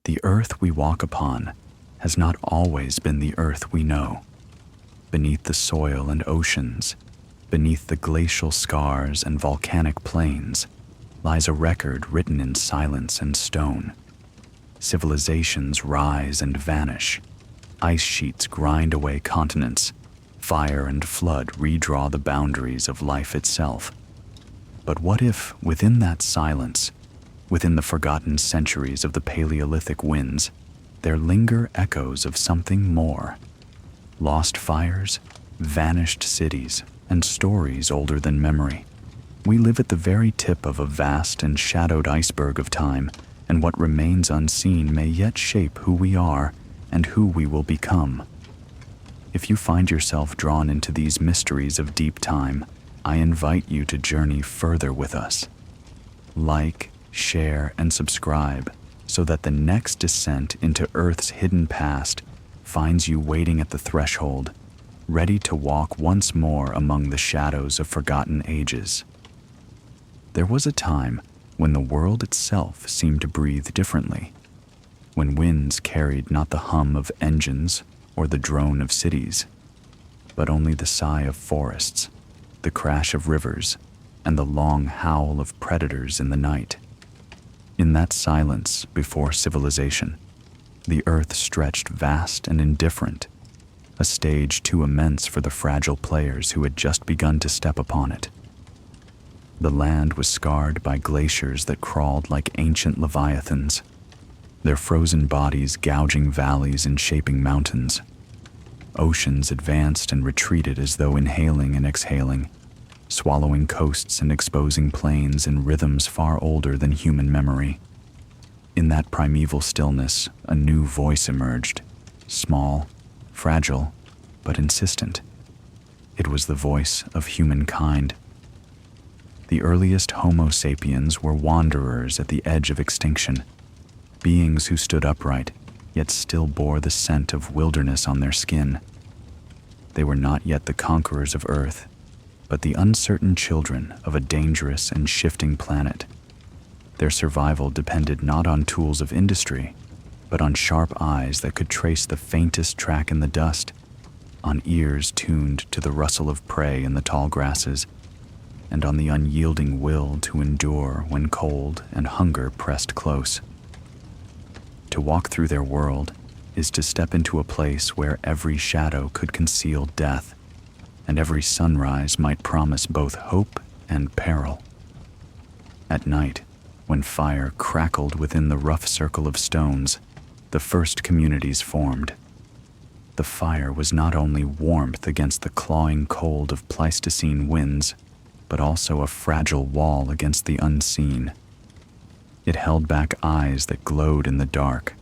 The earth we walk upon has not always been the earth we know. Beneath the soil and oceans, beneath the glacial scars and volcanic plains, lies a record written in silence and stone. Civilizations rise and vanish. Ice sheets grind away continents. Fire and flood redraw the boundaries of life itself. But what if, within that silence, within the forgotten centuries of the Paleolithic winds, there linger echoes of something more? Lost fires, vanished cities, and stories older than memory. We live at the very tip of a vast and shadowed iceberg of time, and what remains unseen may yet shape who we are and who we will become. If you find yourself drawn into these mysteries of deep time, I invite you to journey further with us. Like, share, and subscribe so that the next descent into Earth's hidden past finds you waiting at the threshold, ready to walk once more among the shadows of forgotten ages. There was a time when the world itself seemed to breathe differently, when winds carried not the hum of engines or the drone of cities, but only the sigh of forests, the crash of rivers, and the long howl of predators in the night. In that silence before civilization, the earth stretched vast and indifferent, a stage too immense for the fragile players who had just begun to step upon it. The land was scarred by glaciers that crawled like ancient leviathans, their frozen bodies gouging valleys and shaping mountains. Oceans advanced and retreated as though inhaling and exhaling, swallowing coasts and exposing plains in rhythms far older than human memory. In that primeval stillness, a new voice emerged, small, fragile, but insistent. It was the voice of humankind. The earliest Homo sapiens were wanderers at the edge of extinction, beings who stood upright, yet still bore the scent of wilderness on their skin. They were not yet the conquerors of Earth, but the uncertain children of a dangerous and shifting planet. Their survival depended not on tools of industry, but on sharp eyes that could trace the faintest track in the dust, on ears tuned to the rustle of prey in the tall grasses, and on the unyielding will to endure when cold and hunger pressed close. To walk through their world is to step into a place where every shadow could conceal death, and every sunrise might promise both hope and peril. At night, when fire crackled within the rough circle of stones, the first communities formed. The fire was not only warmth against the clawing cold of Pleistocene winds, but also a fragile wall against the unseen. It held back eyes that glowed in the dark,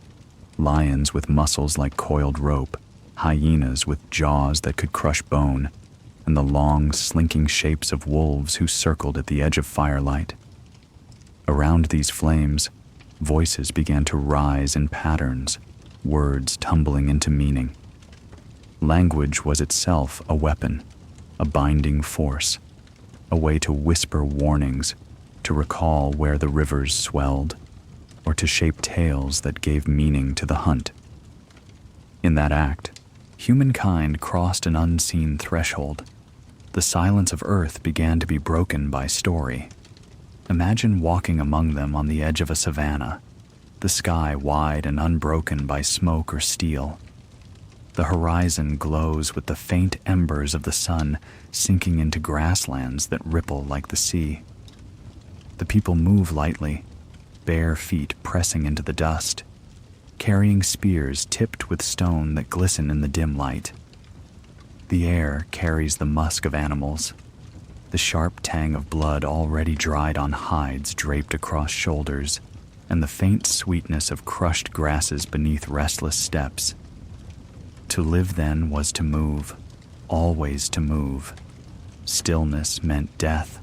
lions with muscles like coiled rope, hyenas with jaws that could crush bone, and the long, slinking shapes of wolves who circled at the edge of firelight. Around these flames, voices began to rise in patterns, words tumbling into meaning. Language was itself a weapon, a binding force, a way to whisper warnings, to recall where the rivers swelled, or to shape tales that gave meaning to the hunt. In that act, humankind crossed an unseen threshold. The silence of Earth began to be broken by story. Imagine walking among them on the edge of a savanna, the sky wide and unbroken by smoke or steel. The horizon glows with the faint embers of the sun sinking into grasslands that ripple like the sea. The people move lightly, bare feet pressing into the dust, carrying spears tipped with stone that glisten in the dim light. The air carries the musk of animals, the sharp tang of blood already dried on hides draped across shoulders, and the faint sweetness of crushed grasses beneath restless steps. To live then was to move, always to move. Stillness meant death.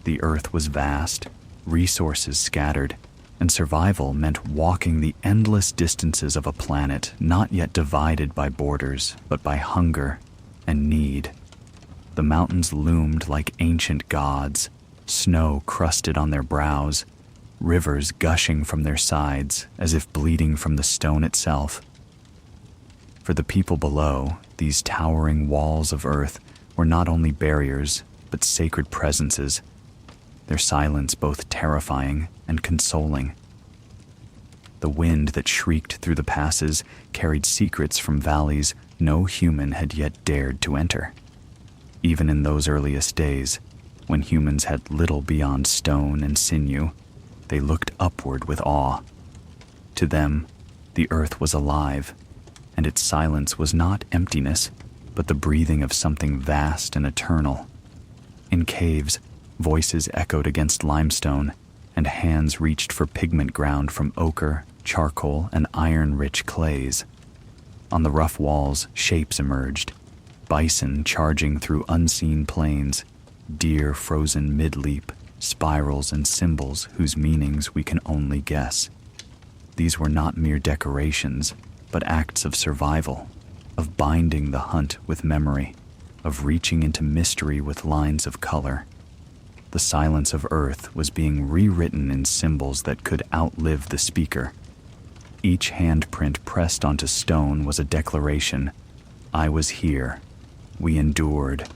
The earth was vast, resources scattered, and survival meant walking the endless distances of a planet not yet divided by borders, but by hunger and need. The mountains loomed like ancient gods, snow crusted on their brows, rivers gushing from their sides as if bleeding from the stone itself. For the people below, these towering walls of earth were not only barriers, but sacred presences, their silence both terrifying and consoling. The wind that shrieked through the passes carried secrets from valleys no human had yet dared to enter. Even in those earliest days, when humans had little beyond stone and sinew, they looked upward with awe. To them, the earth was alive, and its silence was not emptiness, but the breathing of something vast and eternal. In caves, voices echoed against limestone, and hands reached for pigment ground from ochre, charcoal, and iron-rich clays. On the rough walls, shapes emerged, bison charging through unseen plains, deer frozen mid-leap, spirals and symbols whose meanings we can only guess. These were not mere decorations, but acts of survival, of binding the hunt with memory, of reaching into mystery with lines of color. The silence of earth was being rewritten in symbols that could outlive the speaker. Each handprint pressed onto stone was a declaration. I was here. We endured.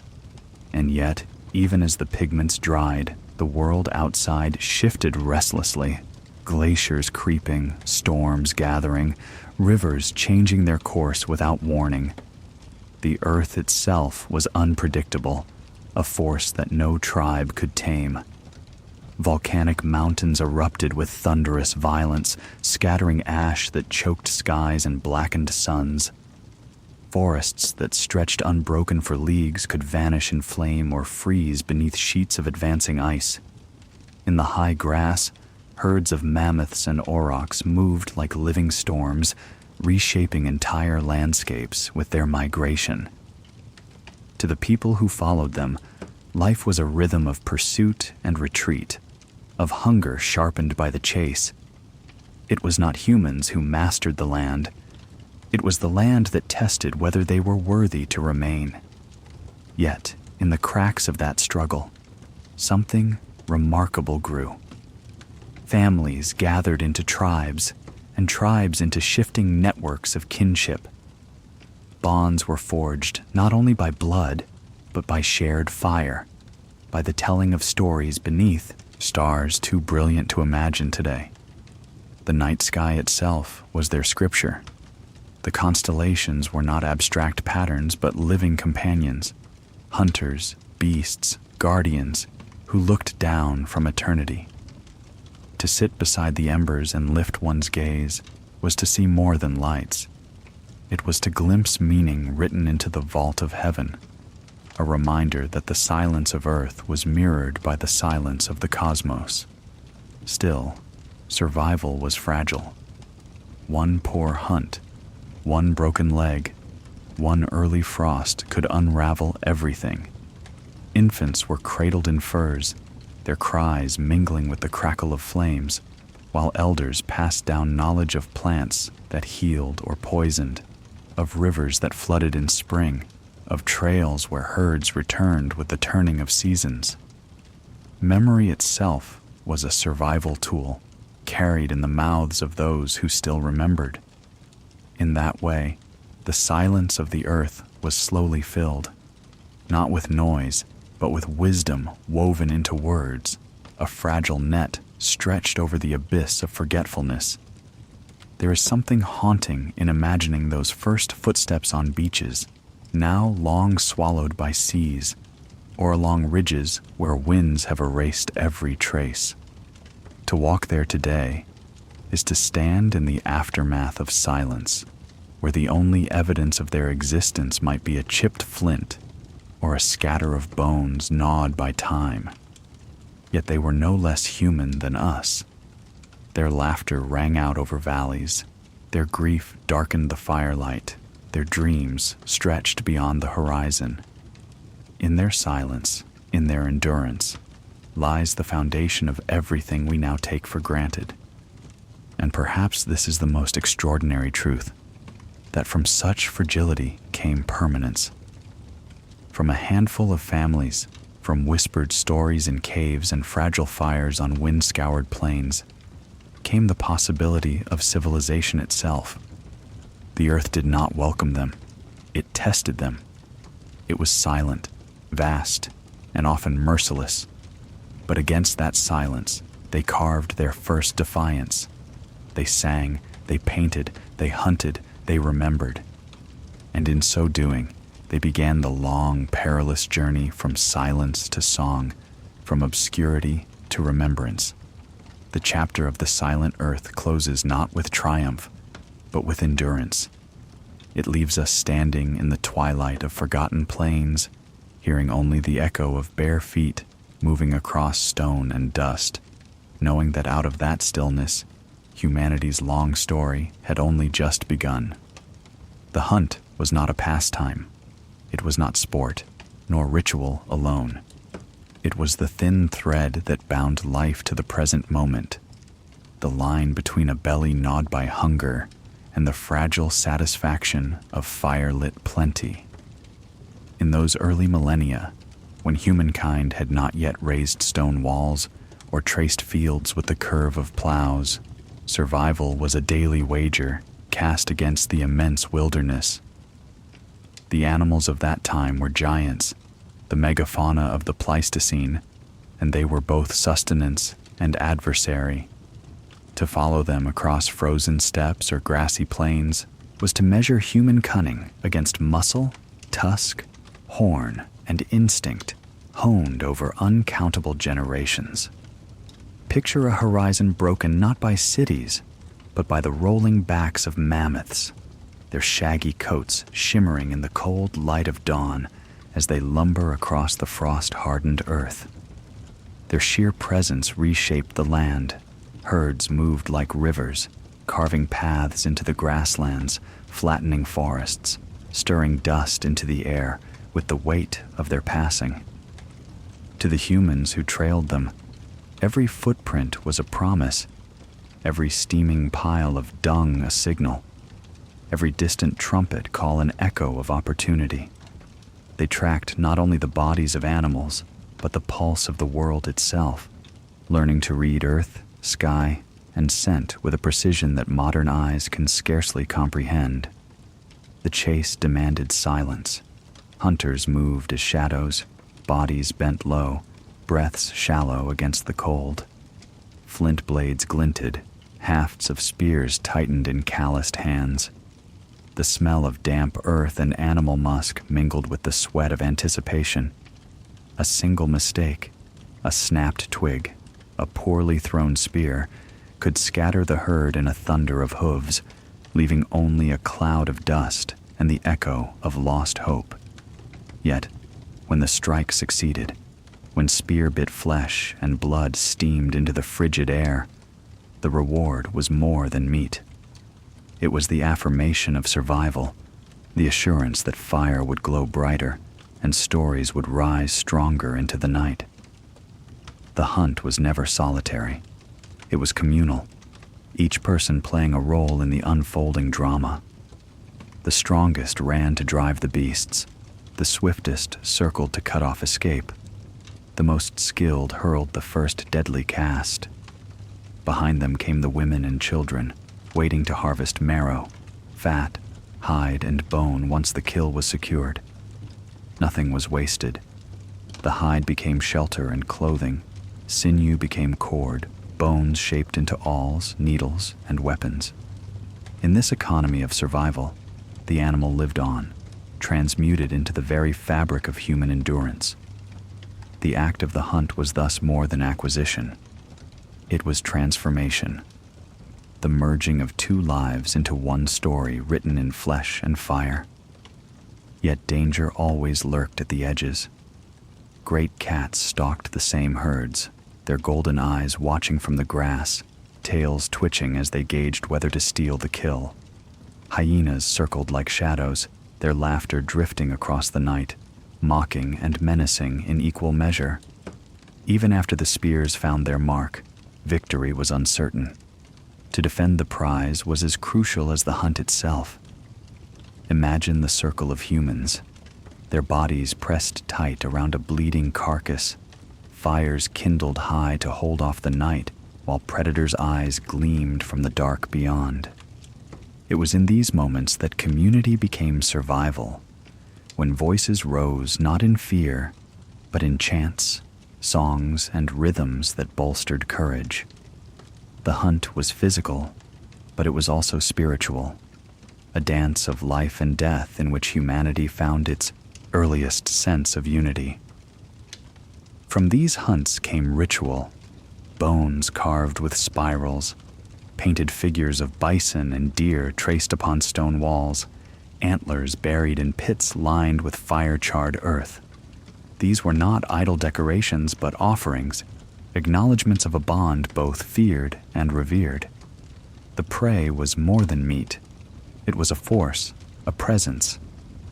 And yet, even as the pigments dried, the world outside shifted restlessly. Glaciers creeping, storms gathering, rivers changing their course without warning. The earth itself was unpredictable, a force that no tribe could tame. Volcanic mountains erupted with thunderous violence, scattering ash that choked skies and blackened suns. Forests that stretched unbroken for leagues could vanish in flame or freeze beneath sheets of advancing ice. In the high grass, herds of mammoths and aurochs moved like living storms, reshaping entire landscapes with their migration. To the people who followed them, life was a rhythm of pursuit and retreat, of hunger sharpened by the chase. It was not humans who mastered the land. It was the land that tested whether they were worthy to remain. Yet, in the cracks of that struggle, something remarkable grew. Families gathered into tribes, and tribes into shifting networks of kinship. Bonds were forged not only by blood, but by shared fire, by the telling of stories beneath stars too brilliant to imagine today. The night sky itself was their scripture. The constellations were not abstract patterns, but living companions, hunters, beasts, guardians, who looked down from eternity. To sit beside the embers and lift one's gaze was to see more than lights. It was to glimpse meaning written into the vault of heaven, a reminder that the silence of earth was mirrored by the silence of the cosmos. Still, survival was fragile. One poor hunt, one broken leg, one early frost could unravel everything. Infants were cradled in furs, their cries mingling with the crackle of flames, while elders passed down knowledge of plants that healed or poisoned, of rivers that flooded in spring, of trails where herds returned with the turning of seasons. Memory itself was a survival tool, carried in the mouths of those who still remembered. In that way, the silence of the earth was slowly filled, not with noise, but with wisdom woven into words, a fragile net stretched over the abyss of forgetfulness. There is something haunting in imagining those first footsteps on beaches, now long swallowed by seas, or along ridges where winds have erased every trace. To walk there today is to stand in the aftermath of silence, where the only evidence of their existence might be a chipped flint or a scatter of bones gnawed by time. Yet they were no less human than us. Their laughter rang out over valleys, their grief darkened the firelight, their dreams stretched beyond the horizon. In their silence, in their endurance, lies the foundation of everything we now take for granted. And perhaps this is the most extraordinary truth, that from such fragility came permanence. From a handful of families, from whispered stories in caves and fragile fires on wind-scoured plains, became the possibility of civilization itself. The earth did not welcome them. It tested them. It was silent, vast, and often merciless. But against that silence, they carved their first defiance. They sang, they painted, they hunted, they remembered. And in so doing, they began the long, perilous journey from silence to song, from obscurity to remembrance. The chapter of the silent earth closes not with triumph, but with endurance. It leaves us standing in the twilight of forgotten plains, hearing only the echo of bare feet moving across stone and dust, knowing that out of that stillness, humanity's long story had only just begun. The hunt was not a pastime. It was not sport, nor ritual alone. It was the thin thread that bound life to the present moment, the line between a belly gnawed by hunger and the fragile satisfaction of fire-lit plenty. In those early millennia, when humankind had not yet raised stone walls or traced fields with the curve of plows, survival was a daily wager cast against the immense wilderness. The animals of that time were giants, the megafauna of the Pleistocene, and they were both sustenance and adversary. To follow them across frozen steppes or grassy plains was to measure human cunning against muscle, tusk, horn, and instinct honed over uncountable generations. Picture a horizon broken not by cities, but by the rolling backs of mammoths, their shaggy coats shimmering in the cold light of dawn as they lumber across the frost-hardened earth. Their sheer presence reshaped the land. Herds moved like rivers, carving paths into the grasslands, flattening forests, stirring dust into the air with the weight of their passing. To the humans who trailed them, every footprint was a promise, every steaming pile of dung a signal, every distant trumpet call an echo of opportunity. They tracked not only the bodies of animals, but the pulse of the world itself, learning to read earth, sky, and scent with a precision that modern eyes can scarcely comprehend. The chase demanded silence. Hunters moved as shadows, bodies bent low, breaths shallow against the cold. Flint blades glinted, hafts of spears tightened in calloused hands. The smell of damp earth and animal musk mingled with the sweat of anticipation. A single mistake, a snapped twig, a poorly thrown spear, could scatter the herd in a thunder of hooves, leaving only a cloud of dust and the echo of lost hope. Yet, when the strike succeeded, when spear bit flesh and blood steamed into the frigid air, the reward was more than meat. It was the affirmation of survival, the assurance that fire would glow brighter and stories would rise stronger into the night. The hunt was never solitary. It was communal, each person playing a role in the unfolding drama. The strongest ran to drive the beasts. The swiftest circled to cut off escape. The most skilled hurled the first deadly cast. Behind them came the women and children, waiting to harvest marrow, fat, hide, and bone once the kill was secured. Nothing was wasted. The hide became shelter and clothing. Sinew became cord, bones shaped into awls, needles, and weapons. In this economy of survival, the animal lived on, transmuted into the very fabric of human endurance. The act of the hunt was thus more than acquisition. It was transformation, the merging of two lives into one story written in flesh and fire. Yet danger always lurked at the edges. Great cats stalked the same herds, their golden eyes watching from the grass, tails twitching as they gauged whether to steal the kill. Hyenas circled like shadows, their laughter drifting across the night, mocking and menacing in equal measure. Even after the spears found their mark, victory was uncertain. To defend the prize was as crucial as the hunt itself. Imagine the circle of humans, their bodies pressed tight around a bleeding carcass, fires kindled high to hold off the night, while predators' eyes gleamed from the dark beyond. It was in these moments that community became survival, when voices rose not in fear, but in chants, songs, and rhythms that bolstered courage. The hunt was physical, but it was also spiritual, a dance of life and death in which humanity found its earliest sense of unity. From these hunts came ritual, bones carved with spirals, painted figures of bison and deer traced upon stone walls, antlers buried in pits lined with fire-charred earth. These were not idle decorations but offerings, acknowledgments of a bond both feared and revered. The prey was more than meat. It was a force, a presence,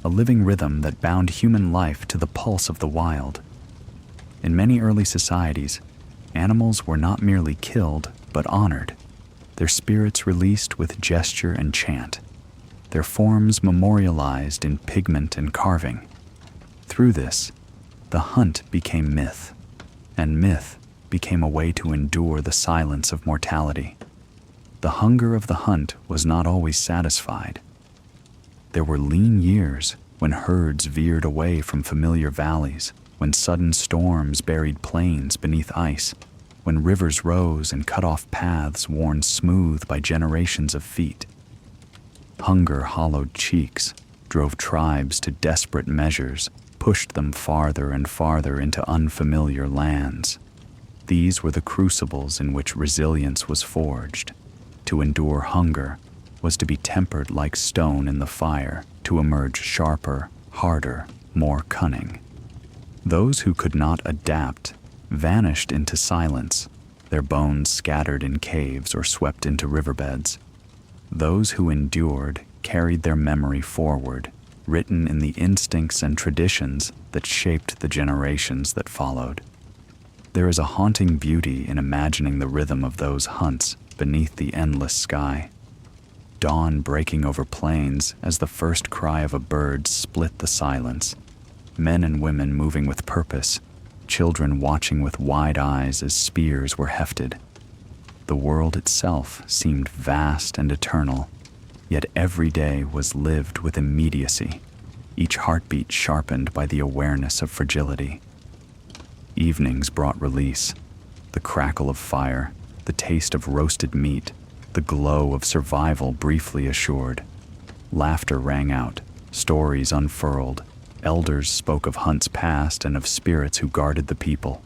a living rhythm that bound human life to the pulse of the wild. In many early societies, animals were not merely killed but honored, their spirits released with gesture and chant, their forms memorialized in pigment and carving. Through this, the hunt became myth, and myth became a way to endure the silence of mortality. The hunger of the hunt was not always satisfied. There were lean years when herds veered away from familiar valleys, when sudden storms buried plains beneath ice, when rivers rose and cut off paths worn smooth by generations of feet. Hunger hollowed cheeks, drove tribes to desperate measures, pushed them farther and farther into unfamiliar lands. These were the crucibles in which resilience was forged. To endure hunger was to be tempered like stone in the fire, to emerge sharper, harder, more cunning. Those who could not adapt vanished into silence, their bones scattered in caves or swept into riverbeds. Those who endured carried their memory forward, written in the instincts and traditions that shaped the generations that followed. There is a haunting beauty in imagining the rhythm of those hunts beneath the endless sky. Dawn breaking over plains as the first cry of a bird split the silence. Men and women moving with purpose, children watching with wide eyes as spears were hefted. The world itself seemed vast and eternal, yet every day was lived with immediacy, each heartbeat sharpened by the awareness of fragility. Evenings brought release, the crackle of fire, the taste of roasted meat, the glow of survival briefly assured. Laughter rang out, stories unfurled, elders spoke of hunts past and of spirits who guarded the people.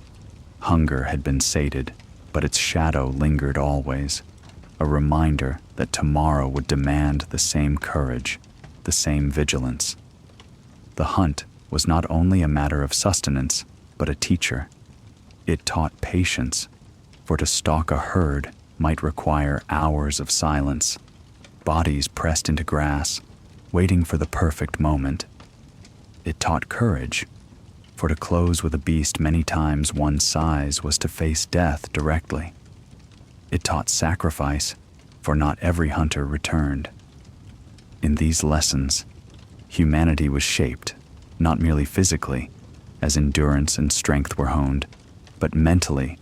Hunger had been sated, but its shadow lingered always, a reminder that tomorrow would demand the same courage, the same vigilance. The hunt was not only a matter of sustenance, but a teacher. It taught patience, for to stalk a herd might require hours of silence, bodies pressed into grass, waiting for the perfect moment. It taught courage, for to close with a beast many times one's size was to face death directly. It taught sacrifice, for not every hunter returned. In these lessons, humanity was shaped, not merely physically, as endurance and strength were honed, but mentally,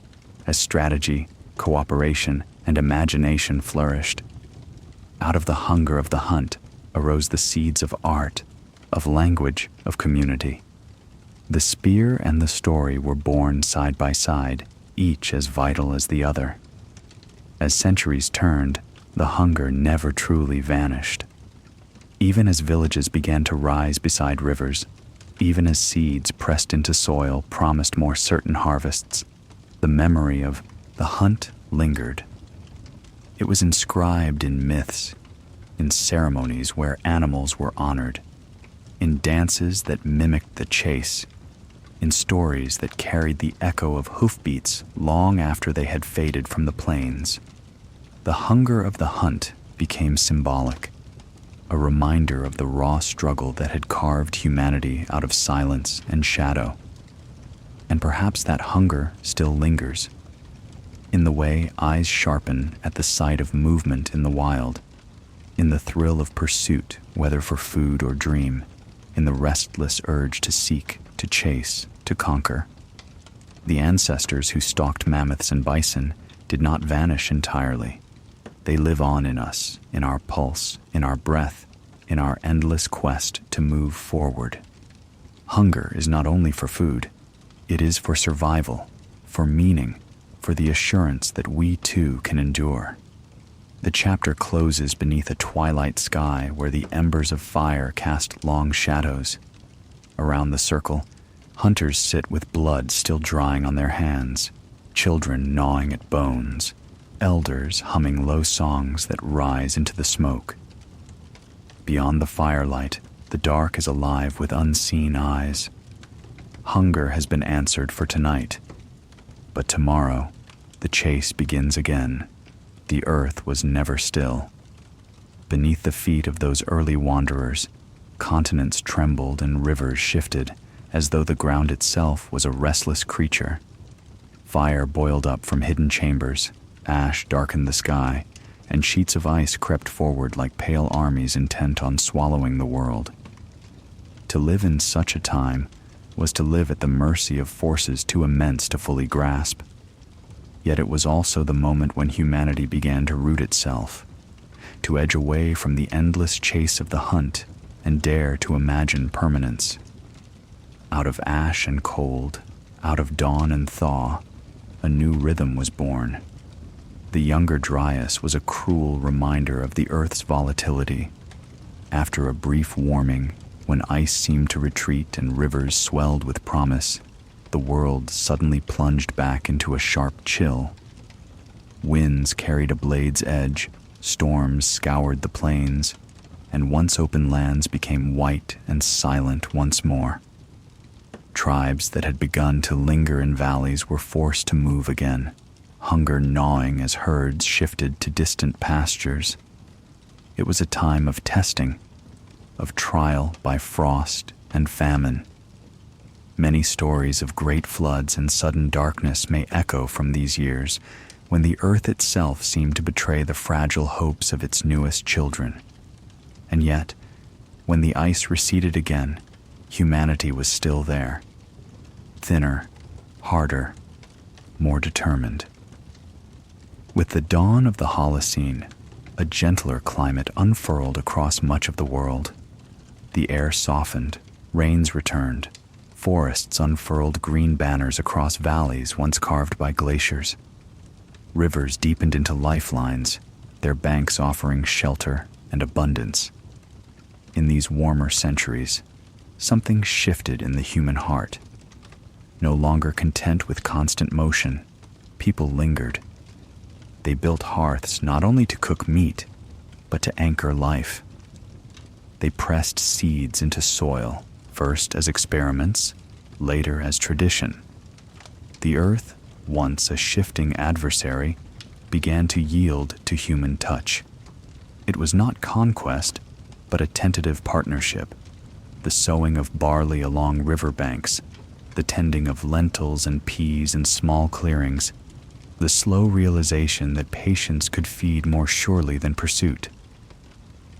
as strategy, cooperation, and imagination flourished. Out of the hunger of the hunt arose the seeds of art, of language, of community. The spear and the story were born side by side, each as vital as the other. As centuries turned, the hunger never truly vanished. Even as villages began to rise beside rivers, even as seeds pressed into soil promised more certain harvests, the memory of the hunt lingered. It was inscribed in myths, in ceremonies where animals were honored, in dances that mimicked the chase, in stories that carried the echo of hoofbeats long after they had faded from the plains. The hunger of the hunt became symbolic, a reminder of the raw struggle that had carved humanity out of silence and shadow. And perhaps that hunger still lingers, in the way eyes sharpen at the sight of movement in the wild, in the thrill of pursuit, whether for food or dream, in the restless urge to seek, to chase, to conquer. The ancestors who stalked mammoths and bison did not vanish entirely. They live on in us, in our pulse, in our breath, in our endless quest to move forward. Hunger is not only for food, it is for survival, for meaning, for the assurance that we too can endure. The chapter closes beneath a twilight sky where the embers of fire cast long shadows. Around the circle, hunters sit with blood still drying on their hands, children gnawing at bones, elders humming low songs that rise into the smoke. Beyond the firelight, the dark is alive with unseen eyes. Hunger has been answered for tonight, but tomorrow, the chase begins again. The earth was never still. Beneath the feet of those early wanderers, continents trembled and rivers shifted, as though the ground itself was a restless creature. Fire boiled up from hidden chambers, ash darkened the sky, and sheets of ice crept forward like pale armies intent on swallowing the world. To live in such a time was to live at the mercy of forces too immense to fully grasp. Yet it was also the moment when humanity began to root itself, to edge away from the endless chase of the hunt and dare to imagine permanence. Out of ash and cold, out of dawn and thaw, a new rhythm was born. The Younger Dryas was a cruel reminder of the Earth's volatility. After a brief warming, when ice seemed to retreat and rivers swelled with promise, the world suddenly plunged back into a sharp chill. Winds carried a blade's edge, storms scoured the plains, and once open lands became white and silent once more. Tribes that had begun to linger in valleys were forced to move again, hunger gnawing as herds shifted to distant pastures. It was a time of testing, of trial by frost and famine. Many stories of great floods and sudden darkness may echo from these years, when the earth itself seemed to betray the fragile hopes of its newest children. And yet, when the ice receded again, humanity was still there, thinner, harder, more determined. With the dawn of the Holocene, a gentler climate unfurled across much of the world. The air softened, rains returned, forests unfurled green banners across valleys once carved by glaciers. Rivers deepened into lifelines, their banks offering shelter and abundance. In these warmer centuries, something shifted in the human heart. No longer content with constant motion, people lingered. They built hearths not only to cook meat, but to anchor life. They pressed seeds into soil, first as experiments, later as tradition. The earth, once a shifting adversary, began to yield to human touch. It was not conquest, but a tentative partnership. The sowing of barley along riverbanks, the tending of lentils and peas in small clearings, the slow realization that patience could feed more surely than pursuit.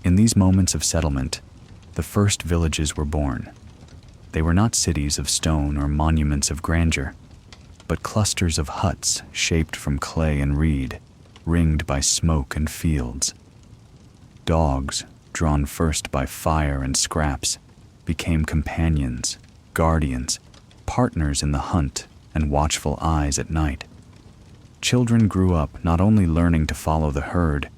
In these moments of settlement, the first villages were born. They were not cities of stone or monuments of grandeur, but clusters of huts shaped from clay and reed, ringed by smoke and fields. Dogs, drawn first by fire and scraps, became companions, guardians, partners in the hunt and watchful eyes at night. Children grew up not only learning to follow the herd,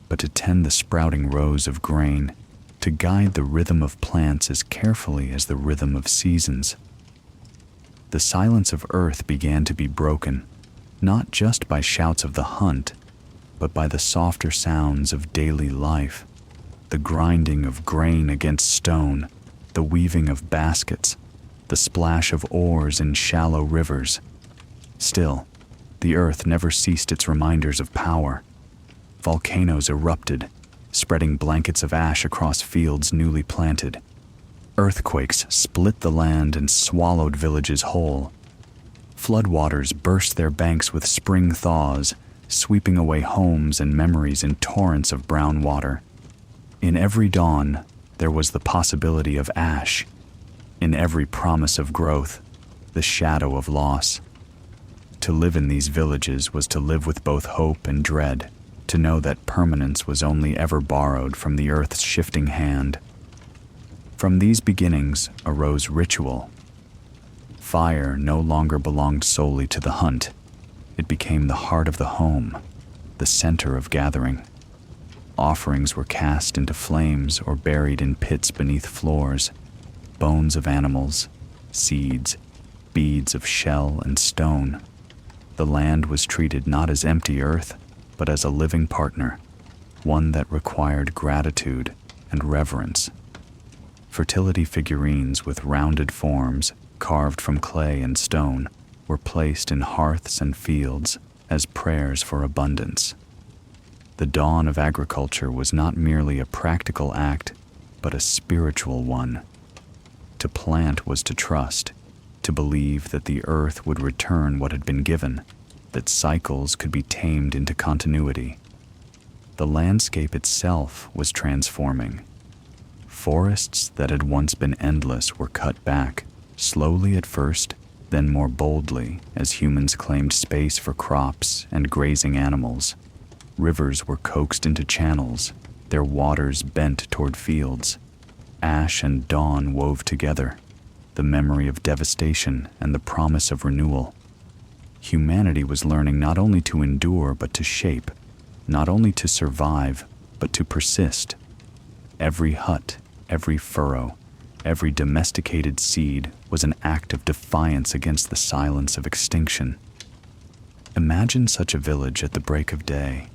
but to tend the sprouting rows of grain, to guide the rhythm of plants as carefully as the rhythm of seasons. The silence of earth began to be broken, not just by shouts of the hunt, but by the softer sounds of daily life, the grinding of grain against stone, the weaving of baskets, the splash of oars in shallow rivers. Still, the earth never ceased its reminders of power. Volcanoes erupted, spreading blankets of ash across fields newly planted. Earthquakes split the land and swallowed villages whole. Floodwaters burst their banks with spring thaws, sweeping away homes and memories in torrents of brown water. In every dawn, there was the possibility of ash. In every promise of growth, the shadow of loss. To live in these villages was to live with both hope and dread, to know that permanence was only ever borrowed from the earth's shifting hand. From these beginnings arose ritual. Fire no longer belonged solely to the hunt. It became the heart of the home, the center of gathering. Offerings were cast into flames or buried in pits beneath floors. Bones of animals, seeds, beads of shell and stone. The land was treated not as empty earth, but as a living partner, one that required gratitude and reverence. Fertility figurines with rounded forms, carved from clay and stone, were placed in hearths and fields as prayers for abundance. The dawn of agriculture was not merely a practical act, but a spiritual one. To plant was to trust, to believe that the earth would return what had been given, that cycles could be tamed into continuity. The landscape itself was transforming. Forests that had once been endless were cut back, slowly at first, then more boldly as humans claimed space for crops and grazing animals. Rivers were coaxed into channels, their waters bent toward fields. Ash and dawn wove together, the memory of devastation and the promise of renewal. Humanity was learning not only to endure but to shape, not only to survive but to persist. Every hut, every furrow, every domesticated seed was an act of defiance against the silence of extinction. Imagine such a village at the break of day.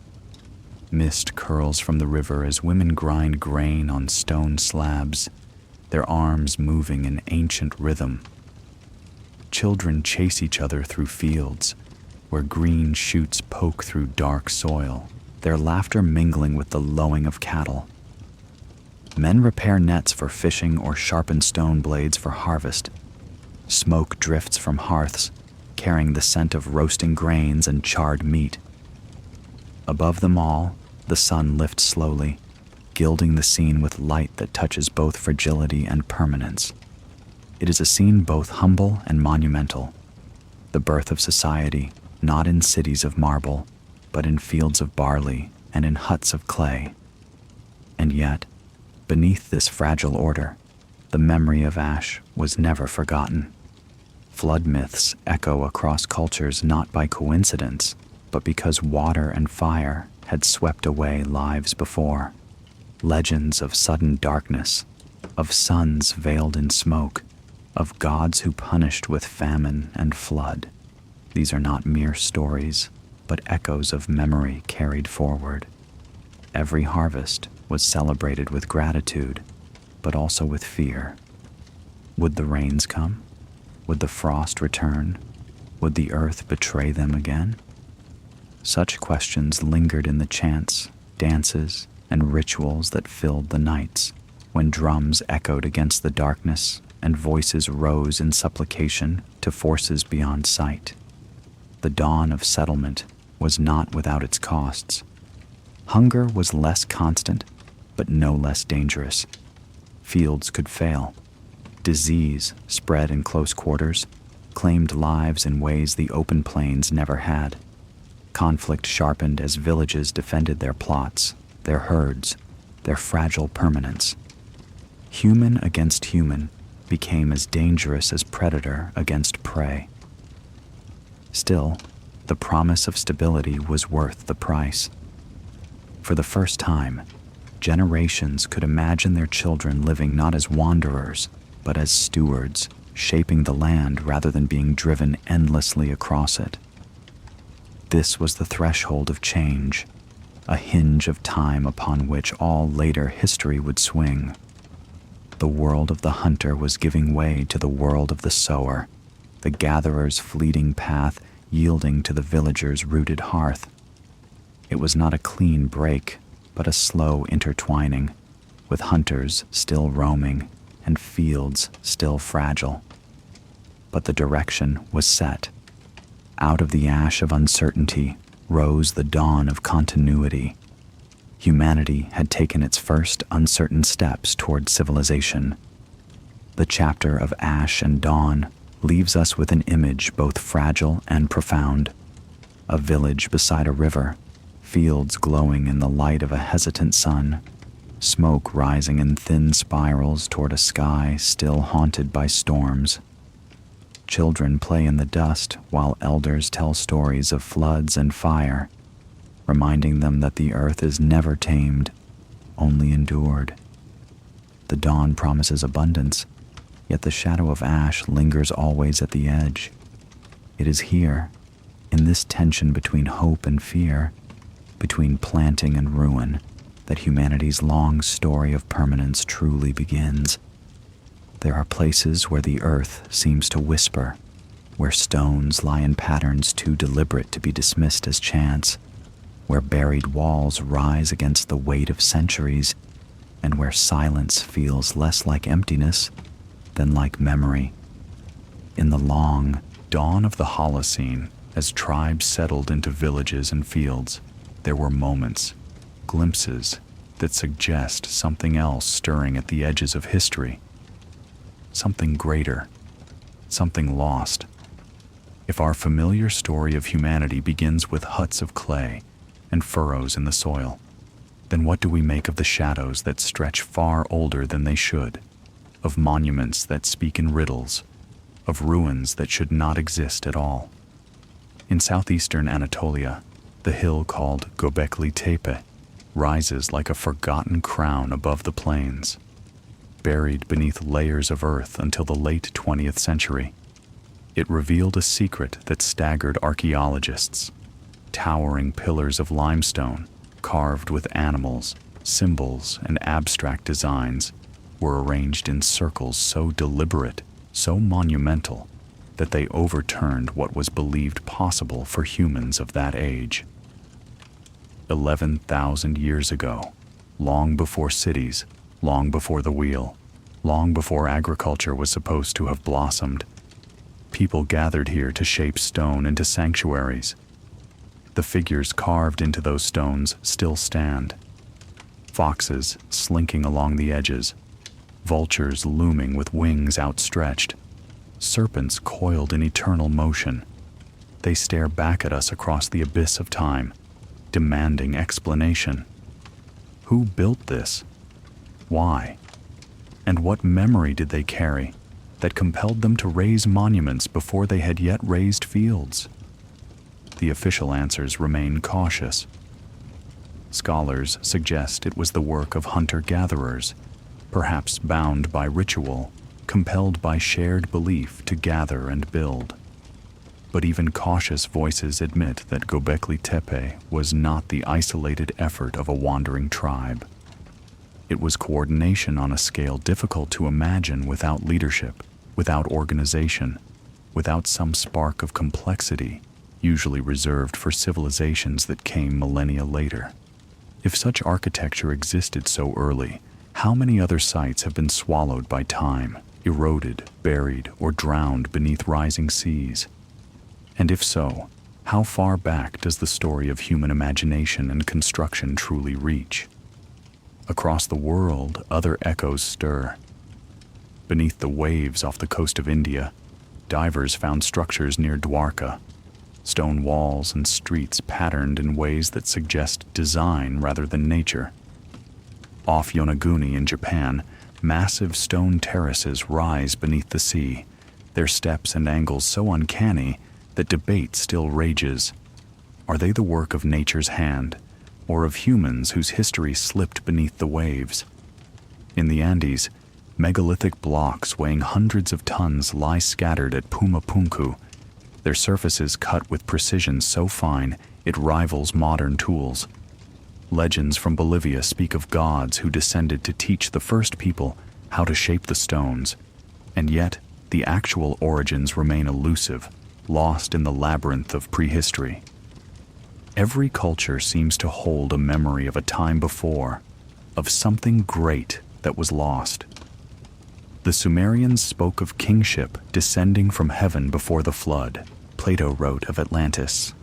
Mist curls from the river as women grind grain on stone slabs, their arms moving in ancient rhythm. Children chase each other through fields, where green shoots poke through dark soil, their laughter mingling with the lowing of cattle. Men repair nets for fishing or sharpen stone blades for harvest. Smoke drifts from hearths, carrying the scent of roasting grains and charred meat. Above them all, the sun lifts slowly, gilding the scene with light that touches both fragility and permanence. It is a scene both humble and monumental, the birth of society, not in cities of marble, but in fields of barley and in huts of clay. And yet, beneath this fragile order, the memory of ash was never forgotten. Flood myths echo across cultures not by coincidence, but because water and fire had swept away lives before. Legends of sudden darkness, of suns veiled in smoke, of gods who punished with famine and flood. These are not mere stories, but echoes of memory carried forward. Every harvest was celebrated with gratitude, but also with fear. Would the rains come? Would the frost return? Would the earth betray them again? Such questions lingered in the chants, dances, and rituals that filled the nights, when drums echoed against the darkness and voices rose in supplication to forces beyond sight. The dawn of settlement was not without its costs. Hunger was less constant, but no less dangerous. Fields could fail. Disease, spread in close quarters, claimed lives in ways the open plains never had. Conflict sharpened as villages defended their plots, their herds, their fragile permanence. Human against human became as dangerous as predator against prey. Still, the promise of stability was worth the price. For the first time, generations could imagine their children living not as wanderers, but as stewards, shaping the land rather than being driven endlessly across it. This was the threshold of change, a hinge of time upon which all later history would swing. The world of the hunter was giving way to the world of the sower, the gatherer's fleeting path yielding to the villager's rooted hearth. It was not a clean break, but a slow intertwining, with hunters still roaming and fields still fragile. But the direction was set. Out of the ash of uncertainty rose the dawn of continuity. Humanity had taken its first uncertain steps toward civilization. The chapter of ash and dawn leaves us with an image both fragile and profound. A village beside a river, fields glowing in the light of a hesitant sun, smoke rising in thin spirals toward a sky still haunted by storms. Children play in the dust while elders tell stories of floods and fire, reminding them that the earth is never tamed, only endured. The dawn promises abundance, yet the shadow of ash lingers always at the edge. It is here, in this tension between hope and fear, between planting and ruin, that humanity's long story of permanence truly begins. There are places where the earth seems to whisper, where stones lie in patterns too deliberate to be dismissed as chance, where buried walls rise against the weight of centuries, and where silence feels less like emptiness than like memory. In the long dawn of the Holocene, as tribes settled into villages and fields, there were moments, glimpses, that suggest something else stirring at the edges of history. Something greater, something lost. If our familiar story of humanity begins with huts of clay and furrows in the soil, then what do we make of the shadows that stretch far older than they should, of monuments that speak in riddles, of ruins that should not exist at all? In southeastern Anatolia, the hill called Göbekli Tepe rises like a forgotten crown above the plains, buried beneath layers of earth until the late 20th century. It revealed a secret that staggered archaeologists. Towering pillars of limestone, carved with animals, symbols, and abstract designs, were arranged in circles so deliberate, so monumental, that they overturned what was believed possible for humans of that age. 11,000 years ago, long before cities, long before the wheel, long before agriculture was supposed to have blossomed, people gathered here to shape stone into sanctuaries. The figures carved into those stones still stand. Foxes slinking along the edges, vultures looming with wings outstretched, serpents coiled in eternal motion. They stare back at us across the abyss of time, demanding explanation. Who built this? Why? And what memory did they carry that compelled them to raise monuments before they had yet raised fields? The official answers remain cautious. Scholars suggest it was the work of hunter-gatherers, perhaps bound by ritual, compelled by shared belief to gather and build. But even cautious voices admit that Göbekli Tepe was not the isolated effort of a wandering tribe. It was coordination on a scale difficult to imagine without leadership, without organization, without some spark of complexity, usually reserved for civilizations that came millennia later. If such architecture existed so early, how many other sites have been swallowed by time, eroded, buried, or drowned beneath rising seas? And if so, how far back does the story of human imagination and construction truly reach? Across the world, other echoes stir. Beneath the waves off the coast of India, divers found structures near Dwarka, stone walls and streets patterned in ways that suggest design rather than nature. Off Yonaguni in Japan, massive stone terraces rise beneath the sea, their steps and angles so uncanny that debate still rages. Are they the work of nature's hand, or of humans whose history slipped beneath the waves? In the Andes, megalithic blocks weighing hundreds of tons lie scattered at Pumapunku, their surfaces cut with precision so fine it rivals modern tools. Legends from Bolivia speak of gods who descended to teach the first people how to shape the stones, and yet the actual origins remain elusive, lost in the labyrinth of prehistory. Every culture seems to hold a memory of a time before, of something great that was lost. The Sumerians spoke of kingship descending from heaven before the flood. Plato wrote of Atlantis,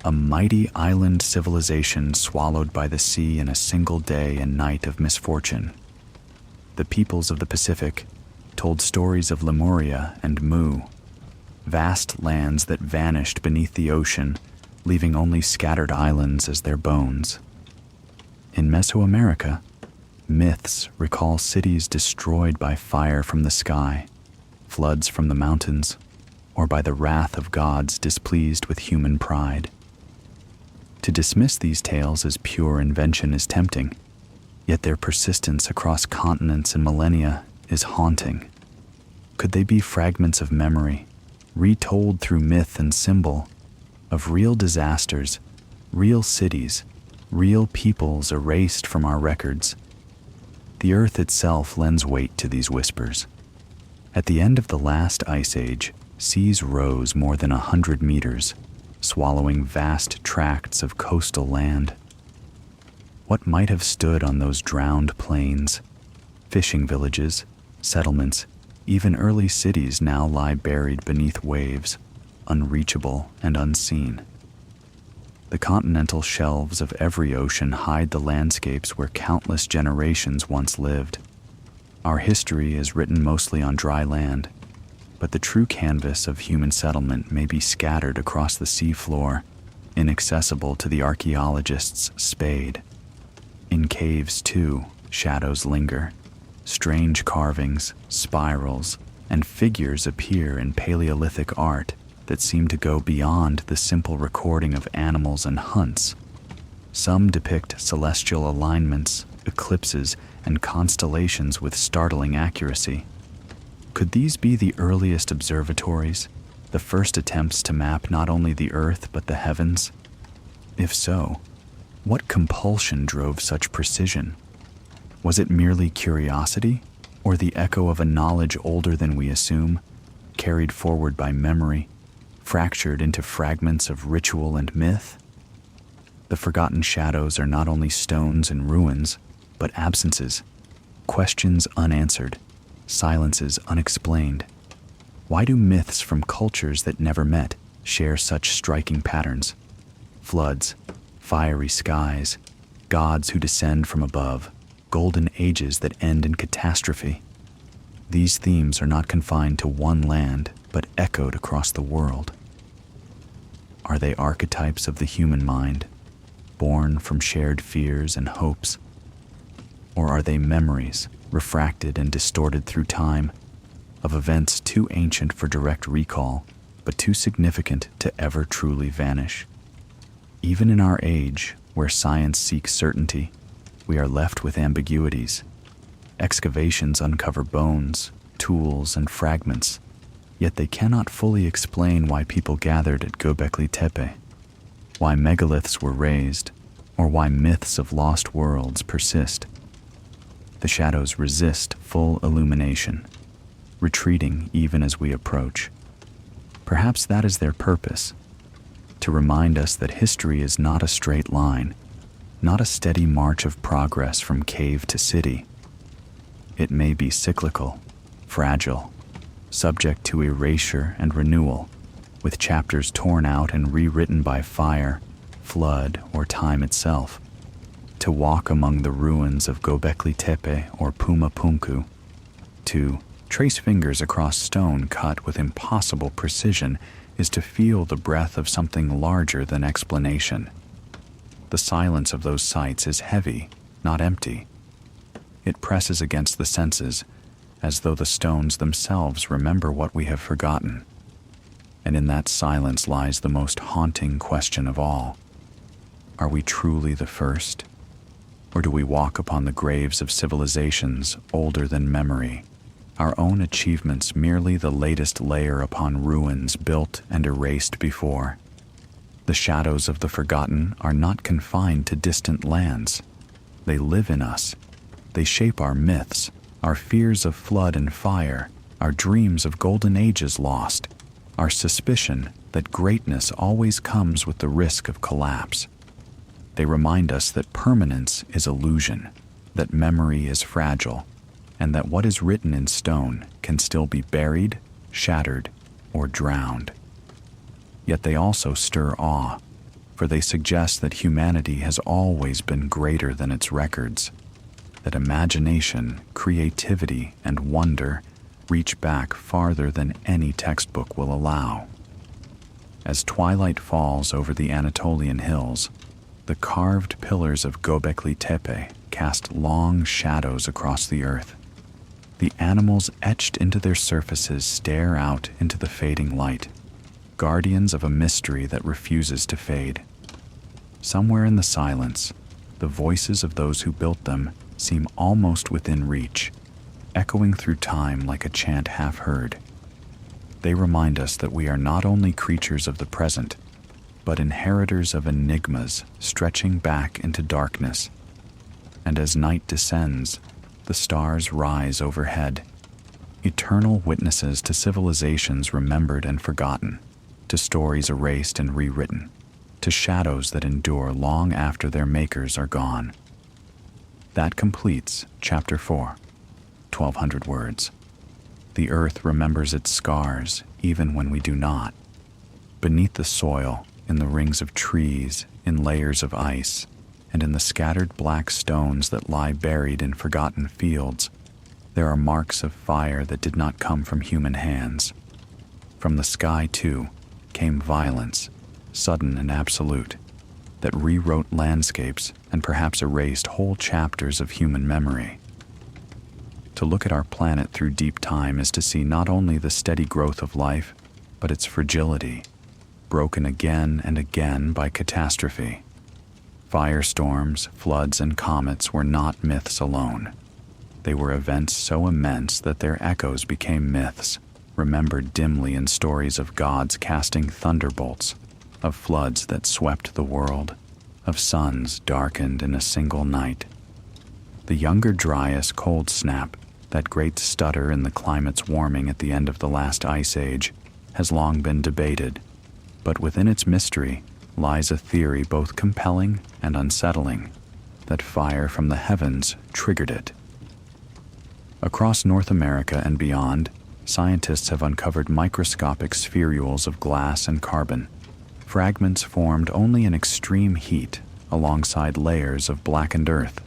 a mighty island civilization swallowed by the sea in a single day and night of misfortune. The peoples of the Pacific told stories of Lemuria and Mu, vast lands that vanished beneath the ocean, leaving only scattered islands as their bones. In Mesoamerica, myths recall cities destroyed by fire from the sky, floods from the mountains, or by the wrath of gods displeased with human pride. To dismiss these tales as pure invention is tempting, yet their persistence across continents and millennia is haunting. Could they be fragments of memory, retold through myth and symbol, of real disasters, real cities, real peoples erased from our records? The earth itself lends weight to these whispers. At the end of the last ice age, seas rose more than 100 meters, swallowing vast tracts of coastal land. What might have stood on those drowned plains? Fishing villages, settlements, even early cities now lie buried beneath waves, unreachable and unseen. The continental shelves of every ocean hide the landscapes where countless generations once lived. Our history is written mostly on dry land, but the true canvas of human settlement may be scattered across the seafloor, inaccessible to the archaeologist's spade. In caves, too, shadows linger. Strange carvings, spirals, and figures appear in Paleolithic art that seem to go beyond the simple recording of animals and hunts. Some depict celestial alignments, eclipses, and constellations with startling accuracy. Could these be the earliest observatories, the first attempts to map not only the earth but the heavens? If so, what compulsion drove such precision? Was it merely curiosity, or the echo of a knowledge older than we assume, carried forward by memory, fractured into fragments of ritual and myth? The forgotten shadows are not only stones and ruins, but absences, questions unanswered, silences unexplained. Why do myths from cultures that never met share such striking patterns? Floods, fiery skies, gods who descend from above, golden ages that end in catastrophe. These themes are not confined to one land, but echoed across the world. Are they archetypes of the human mind, born from shared fears and hopes? Or are they memories, refracted and distorted through time, of events too ancient for direct recall, but too significant to ever truly vanish? Even in our age, where science seeks certainty, we are left with ambiguities. Excavations uncover bones, tools, and fragments, yet they cannot fully explain why people gathered at Göbekli Tepe, why megaliths were raised, or why myths of lost worlds persist. The shadows resist full illumination, retreating even as we approach. Perhaps that is their purpose, to remind us that history is not a straight line, not a steady march of progress from cave to city. It may be cyclical, fragile, subject to erasure and renewal, with chapters torn out and rewritten by fire, flood, or time itself. To walk among the ruins of Göbekli Tepe or Puma Punku, to trace fingers across stone cut with impossible precision, is to feel the breath of something larger than explanation. The silence of those sites is heavy, not empty. It presses against the senses, as though the stones themselves remember what we have forgotten. And in that silence lies the most haunting question of all. Are we truly the first? Or do we walk upon the graves of civilizations older than memory, our own achievements merely the latest layer upon ruins built and erased before? The shadows of the forgotten are not confined to distant lands. They live in us. They shape our myths, our fears of flood and fire, our dreams of golden ages lost, our suspicion that greatness always comes with the risk of collapse. They remind us that permanence is illusion, that memory is fragile, and that what is written in stone can still be buried, shattered, or drowned. Yet they also stir awe, for they suggest that humanity has always been greater than its records, that imagination, creativity, and wonder reach back farther than any textbook will allow. As twilight falls over the Anatolian hills, the carved pillars of Göbekli Tepe cast long shadows across the earth. The animals etched into their surfaces stare out into the fading light, guardians of a mystery that refuses to fade. Somewhere in the silence, the voices of those who built them seem almost within reach, echoing through time like a chant half heard. They remind us that we are not only creatures of the present, but inheritors of enigmas stretching back into darkness. And as night descends, the stars rise overhead, eternal witnesses to civilizations remembered and forgotten, to stories erased and rewritten, to shadows that endure long after their makers are gone. That completes Chapter 4, 1,200 words. The earth remembers its scars even when we do not. Beneath the soil, in the rings of trees, in layers of ice, and in the scattered black stones that lie buried in forgotten fields, there are marks of fire that did not come from human hands. From the sky, too, came violence, sudden and absolute, that rewrote landscapes and perhaps erased whole chapters of human memory. To look at our planet through deep time is to see not only the steady growth of life, but its fragility, broken again and again by catastrophe. Firestorms, floods, and comets were not myths alone. They were events so immense that their echoes became myths, remembered dimly in stories of gods casting thunderbolts, of floods that swept the world, of suns darkened in a single night. The Younger Dryas cold snap, that great stutter in the climate's warming at the end of the last ice age, has long been debated, but within its mystery lies a theory both compelling and unsettling, that fire from the heavens triggered it. Across North America and beyond, scientists have uncovered microscopic spherules of glass and carbon, fragments formed only in extreme heat alongside layers of blackened earth.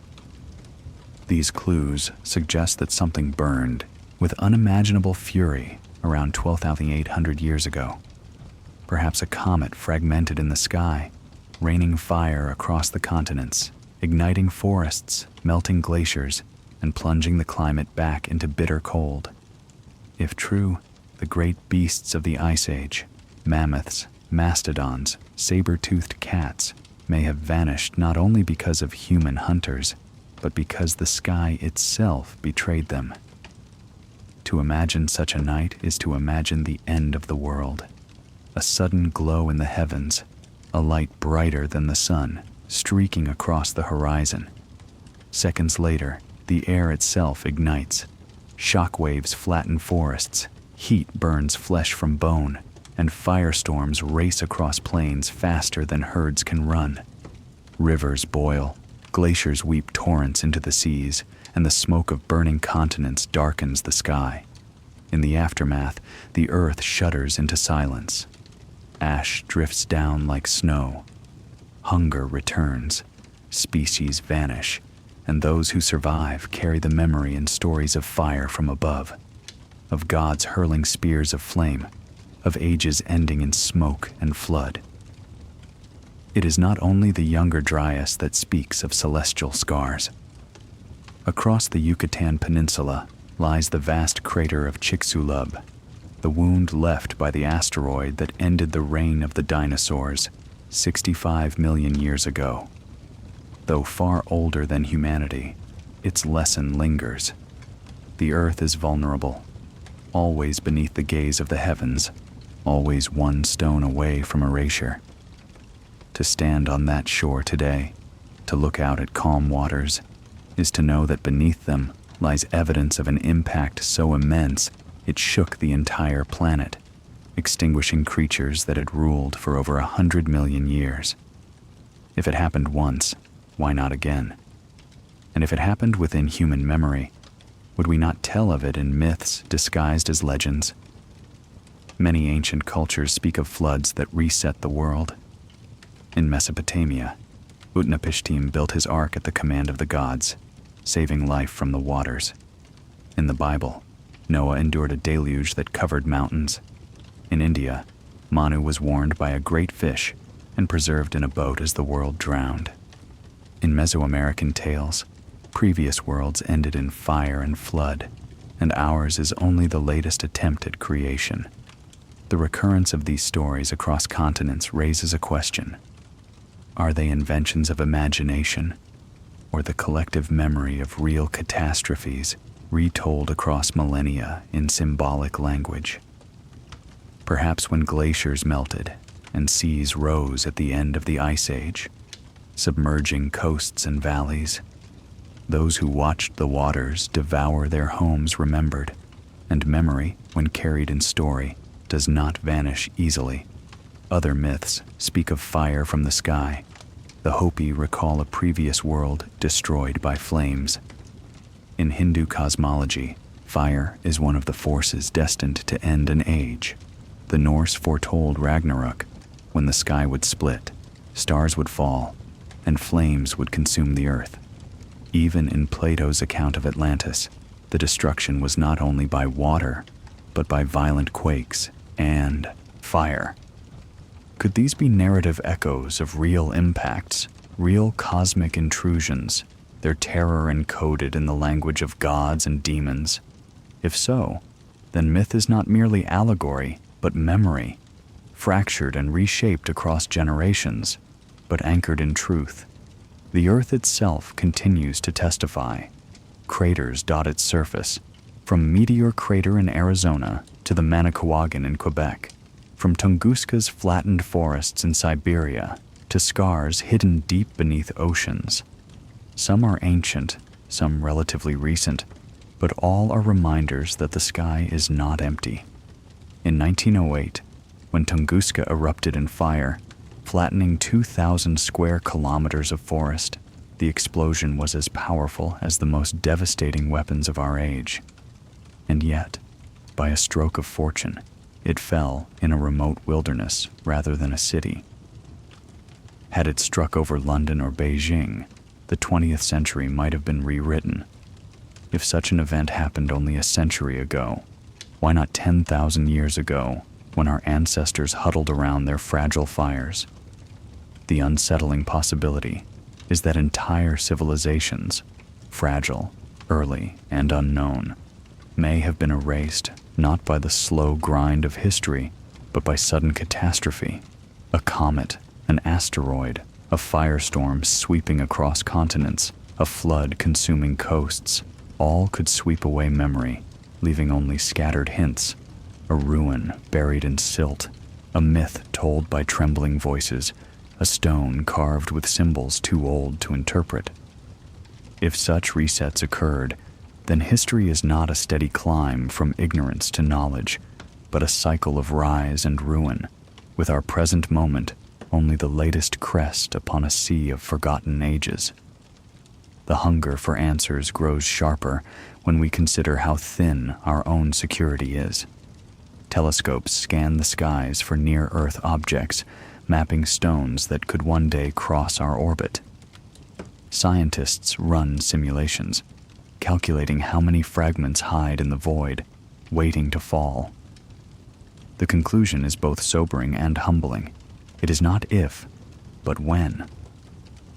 These clues suggest that something burned with unimaginable fury around 12,800 years ago. Perhaps a comet fragmented in the sky, raining fire across the continents, igniting forests, melting glaciers, and plunging the climate back into bitter cold. If true, the great beasts of the Ice Age, mammoths, mastodons, saber-toothed cats, may have vanished not only because of human hunters, but because the sky itself betrayed them. To imagine such a night is to imagine the end of the world. A sudden glow in the heavens, a light brighter than the sun, streaking across the horizon. Seconds later, the air itself ignites. Shock waves flatten forests, heat burns flesh from bone, and firestorms race across plains faster than herds can run. Rivers boil, glaciers weep torrents into the seas, and the smoke of burning continents darkens the sky. In the aftermath, the earth shudders into silence. Ash drifts down like snow. Hunger returns. Species vanish, and those who survive carry the memory and stories of fire from above, of gods hurling spears of flame, of ages ending in smoke and flood. It is not only the Younger Dryas that speaks of celestial scars. Across the Yucatan Peninsula lies the vast crater of Chicxulub, the wound left by the asteroid that ended the reign of the dinosaurs 65 million years ago. Though far older than humanity, its lesson lingers. The earth is vulnerable, always beneath the gaze of the heavens, always one stone away from erasure. To stand on that shore today, to look out at calm waters, is to know that beneath them lies evidence of an impact so immense it shook the entire planet, extinguishing creatures that had ruled for over 100 million years. If it happened once, why not again? And if it happened within human memory, would we not tell of it in myths disguised as legends? Many ancient cultures speak of floods that reset the world. In Mesopotamia, Utnapishtim built his ark at the command of the gods, saving life from the waters. In the Bible, Noah endured a deluge that covered mountains. In India, Manu was warned by a great fish and preserved in a boat as the world drowned. In Mesoamerican tales, previous worlds ended in fire and flood, and ours is only the latest attempt at creation. The recurrence of these stories across continents raises a question. Are they inventions of imagination, or the collective memory of real catastrophes retold across millennia in symbolic language? Perhaps when glaciers melted and seas rose at the end of the Ice Age, submerging coasts and valleys, those who watched the waters devour their homes remembered, and memory, when carried in story, does not vanish easily. Other myths speak of fire from the sky. The Hopi recall a previous world destroyed by flames. In Hindu cosmology, fire is one of the forces destined to end an age. The Norse foretold Ragnarok, when the sky would split, stars would fall, and flames would consume the earth. Even in Plato's account of Atlantis, the destruction was not only by water, but by violent quakes and fire. Could these be narrative echoes of real impacts, real cosmic intrusions, their terror encoded in the language of gods and demons? If so, then myth is not merely allegory, but memory, fractured and reshaped across generations, but anchored in truth. The earth itself continues to testify. Craters dot its surface, from Meteor Crater in Arizona to the Manicouagan in Quebec, from Tunguska's flattened forests in Siberia to scars hidden deep beneath oceans. Some are ancient, some relatively recent, but all are reminders that the sky is not empty. In 1908, when Tunguska erupted in fire, flattening 2,000 square kilometers of forest, the explosion was as powerful as the most devastating weapons of our age. And yet, by a stroke of fortune, it fell in a remote wilderness rather than a city. Had it struck over London or Beijing, the 20th century might have been rewritten. If such an event happened only a century ago, why not 10,000 years ago, when our ancestors huddled around their fragile fires? The unsettling possibility is that entire civilizations, fragile, early, and unknown, may have been erased not by the slow grind of history, but by sudden catastrophe. A comet, an asteroid, a firestorm sweeping across continents, a flood consuming coasts, all could sweep away memory, leaving only scattered hints, a ruin buried in silt, a myth told by trembling voices, a stone carved with symbols too old to interpret. If such resets occurred, then history is not a steady climb from ignorance to knowledge, but a cycle of rise and ruin, with our present moment only the latest crest upon a sea of forgotten ages. The hunger for answers grows sharper when we consider how thin our own security is. Telescopes scan the skies for near-Earth objects, mapping stones that could one day cross our orbit. Scientists run simulations, calculating how many fragments hide in the void, waiting to fall. The conclusion is both sobering and humbling. It is not if, but when.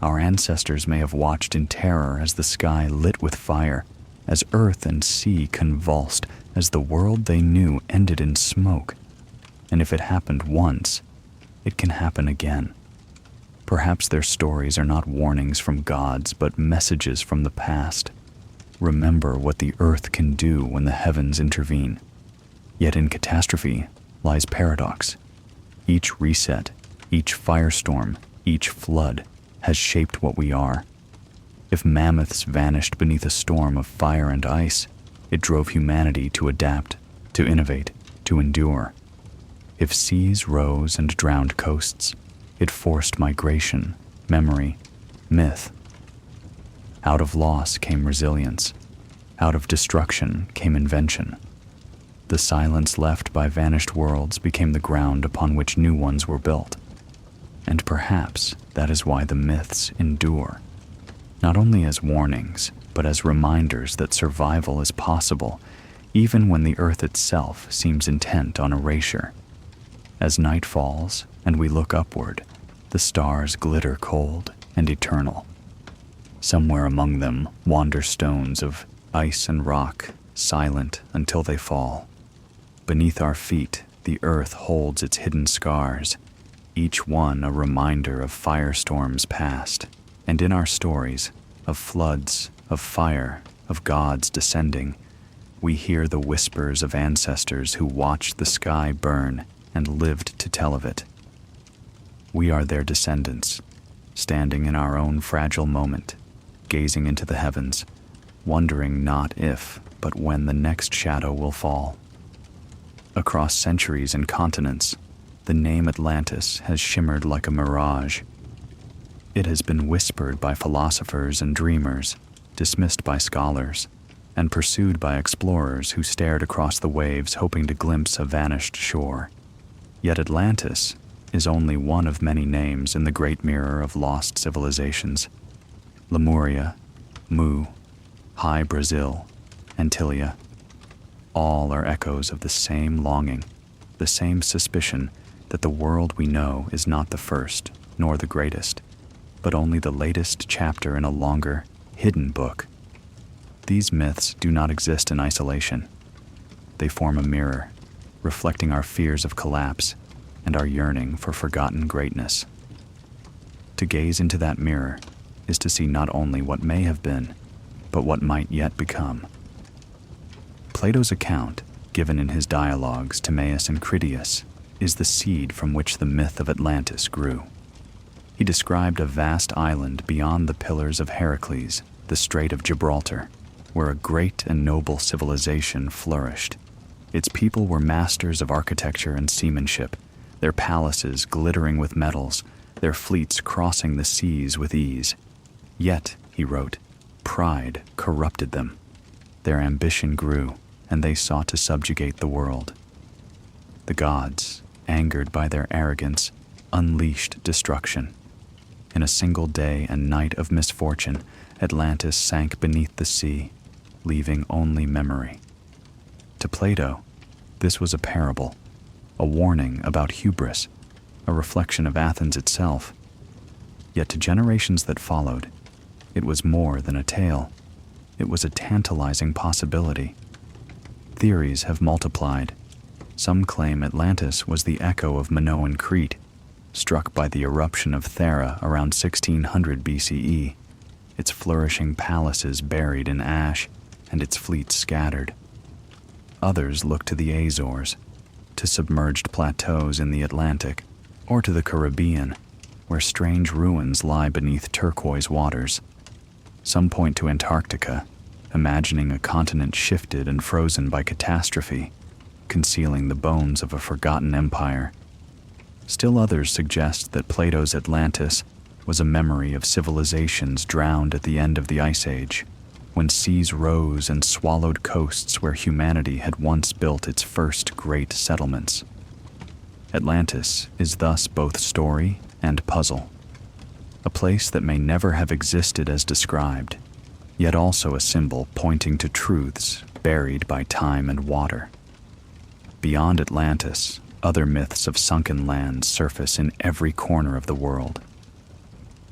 Our ancestors may have watched in terror as the sky lit with fire, as earth and sea convulsed, as the world they knew ended in smoke. And if it happened once, it can happen again. Perhaps their stories are not warnings from gods, but messages from the past. Remember what the earth can do when the heavens intervene. Yet in catastrophe lies paradox. Each reset, each firestorm, each flood has shaped what we are. If mammoths vanished beneath a storm of fire and ice, it drove humanity to adapt, to innovate, to endure. If seas rose and drowned coasts, it forced migration, memory, myth. Out of loss came resilience. Out of destruction came invention. The silence left by vanished worlds became the ground upon which new ones were built. And perhaps that is why the myths endure, not only as warnings, but as reminders that survival is possible, even when the earth itself seems intent on erasure. As night falls and we look upward, the stars glitter cold and eternal. Somewhere among them wander stones of ice and rock, silent until they fall. Beneath our feet, the earth holds its hidden scars, each one a reminder of firestorms past, and in our stories, of floods, of fire, of gods descending, we hear the whispers of ancestors who watched the sky burn and lived to tell of it. We are their descendants, standing in our own fragile moment, gazing into the heavens, wondering not if, but when the next shadow will fall. Across centuries and continents, the name Atlantis has shimmered like a mirage. It has been whispered by philosophers and dreamers, dismissed by scholars, and pursued by explorers who stared across the waves hoping to glimpse a vanished shore. Yet Atlantis is only one of many names in the great mirror of lost civilizations. Lemuria, Mu, High Brazil, Antilia, all are echoes of the same longing, the same suspicion that the world we know is not the first nor the greatest, but only the latest chapter in a longer, hidden book. These myths do not exist in isolation. They form a mirror, reflecting our fears of collapse and our yearning for forgotten greatness. To gaze into that mirror is to see not only what may have been, but what might yet become. Plato's account, given in his dialogues Timaeus and Critias, is the seed from which the myth of Atlantis grew. He described a vast island beyond the Pillars of Heracles, the Strait of Gibraltar, where a great and noble civilization flourished. Its people were masters of architecture and seamanship, their palaces glittering with metals, their fleets crossing the seas with ease. Yet, he wrote, pride corrupted them. Their ambition grew, and they sought to subjugate the world. The gods, angered by their arrogance, unleashed destruction. In a single day and night of misfortune, Atlantis sank beneath the sea, leaving only memory. To Plato, this was a parable, a warning about hubris, a reflection of Athens itself. Yet to generations that followed, it was more than a tale. It was a tantalizing possibility. Theories have multiplied. Some claim Atlantis was the echo of Minoan Crete, struck by the eruption of Thera around 1600 BCE, its flourishing palaces buried in ash and its fleet scattered. Others look to the Azores, to submerged plateaus in the Atlantic, or to the Caribbean, where strange ruins lie beneath turquoise waters. Some point to Antarctica, imagining a continent shifted and frozen by catastrophe, concealing the bones of a forgotten empire. Still others suggest that Plato's Atlantis was a memory of civilizations drowned at the end of the Ice Age, when seas rose and swallowed coasts where humanity had once built its first great settlements. Atlantis is thus both story and puzzle, a place that may never have existed as described, yet also a symbol pointing to truths buried by time and water. Beyond Atlantis, other myths of sunken lands surface in every corner of the world.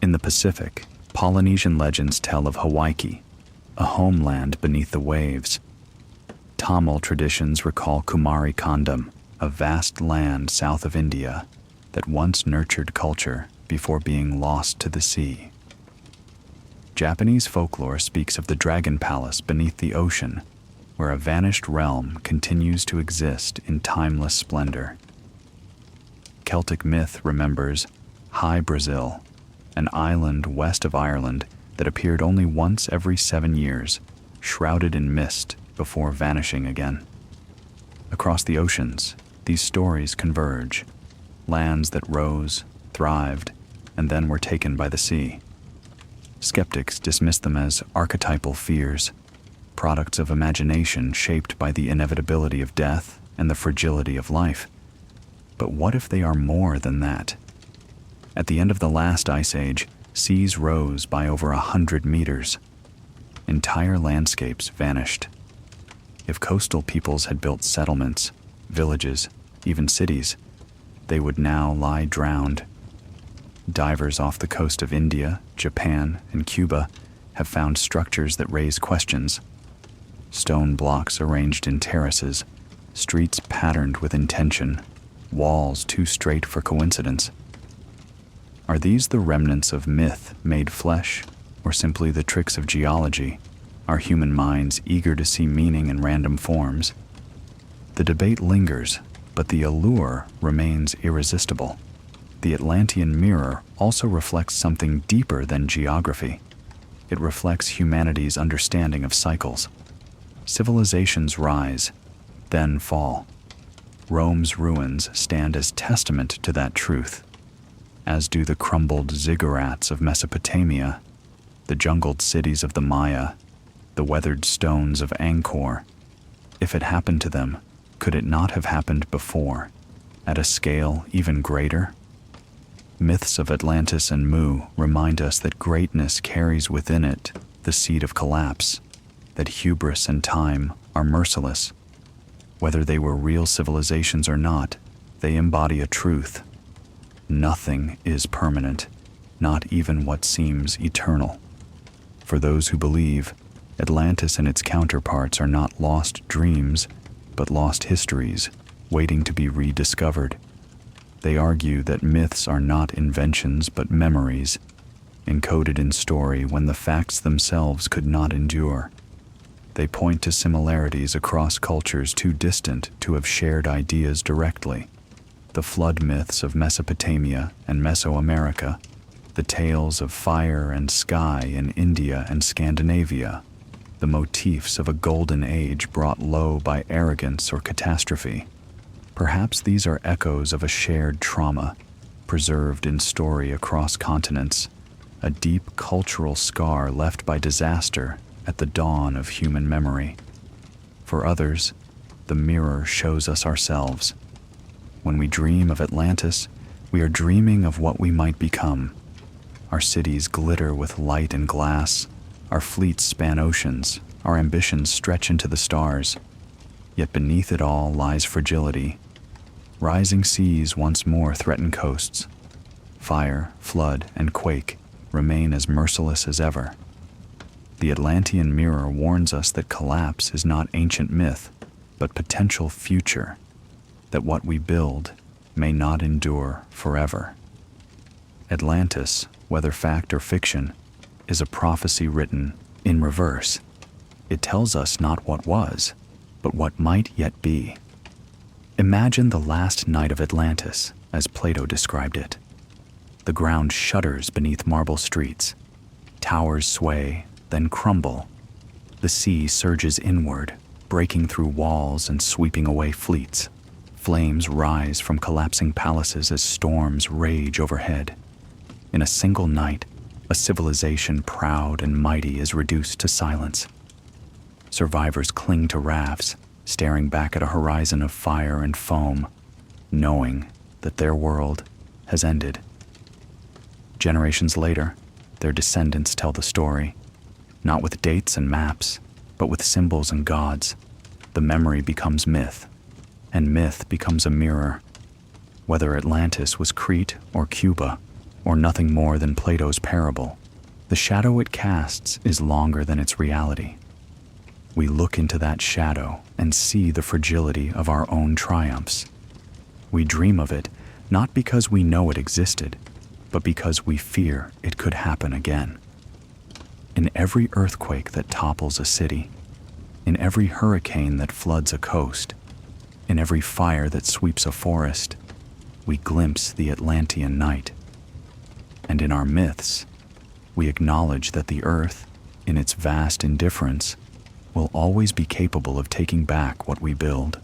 In the Pacific, Polynesian legends tell of Hawaii, a homeland beneath the waves. Tamil traditions recall Kumari Kandam, a vast land south of India that once nurtured culture before being lost to the sea. Japanese folklore speaks of the Dragon Palace beneath the ocean, where a vanished realm continues to exist in timeless splendor. Celtic myth remembers High Brazil, an island west of Ireland that appeared only once every 7 years, shrouded in mist before vanishing again. Across the oceans, these stories converge, lands that rose, thrived, and then were taken by the sea. Skeptics dismiss them as archetypal fears, products of imagination shaped by the inevitability of death and the fragility of life. But what if they are more than that? At the end of the last ice age, seas rose by over 100 meters. Entire landscapes vanished. If coastal peoples had built settlements, villages, even cities, they would now lie drowned. Divers off the coast of India, Japan, and Cuba have found structures that raise questions. Stone blocks arranged in terraces, streets patterned with intention, walls too straight for coincidence. Are these the remnants of myth made flesh, or simply the tricks of geology, our human minds eager to see meaning in random forms? The debate lingers, but the allure remains irresistible. The Atlantean mirror also reflects something deeper than geography. It reflects humanity's understanding of cycles. Civilizations rise, then fall. Rome's ruins stand as testament to that truth, as do the crumbled ziggurats of Mesopotamia, the jungled cities of the Maya, the weathered stones of Angkor. If it happened to them, could it not have happened before, at a scale even greater? Myths of Atlantis and Mu remind us that greatness carries within it the seed of collapse, that hubris and time are merciless. Whether they were real civilizations or not, they embody a truth. Nothing is permanent, not even what seems eternal. For those who believe, Atlantis and its counterparts are not lost dreams, but lost histories, waiting to be rediscovered. They argue that myths are not inventions but memories, encoded in story when the facts themselves could not endure. They point to similarities across cultures too distant to have shared ideas directly. The flood myths of Mesopotamia and Mesoamerica, the tales of fire and sky in India and Scandinavia, the motifs of a golden age brought low by arrogance or catastrophe. Perhaps these are echoes of a shared trauma, preserved in story across continents, a deep cultural scar left by disaster at the dawn of human memory. For others, the mirror shows us ourselves. When we dream of Atlantis, we are dreaming of what we might become. Our cities glitter with light and glass, our fleets span oceans, our ambitions stretch into the stars. Yet beneath it all lies fragility. Rising seas once more threaten coasts. Fire, flood, and quake remain as merciless as ever. The Atlantean mirror warns us that collapse is not ancient myth, but potential future, that what we build may not endure forever. Atlantis, whether fact or fiction, is a prophecy written in reverse. It tells us not what was, but what might yet be. Imagine the last night of Atlantis, as Plato described it. The ground shudders beneath marble streets. Towers sway, then crumble. The sea surges inward, breaking through walls and sweeping away fleets. Flames rise from collapsing palaces as storms rage overhead. In a single night, a civilization proud and mighty is reduced to silence. Survivors cling to rafts, staring back at a horizon of fire and foam, knowing that their world has ended. Generations later, their descendants tell the story, not with dates and maps, but with symbols and gods. The memory becomes myth, and myth becomes a mirror. Whether Atlantis was Crete or Cuba, or nothing more than Plato's parable, the shadow it casts is longer than its reality. We look into that shadow and see the fragility of our own triumphs. We dream of it not because we know it existed, but because we fear it could happen again. In every earthquake that topples a city, in every hurricane that floods a coast, in every fire that sweeps a forest, we glimpse the Atlantean night. And in our myths, we acknowledge that the earth, in its vast indifference, will always be capable of taking back what we build.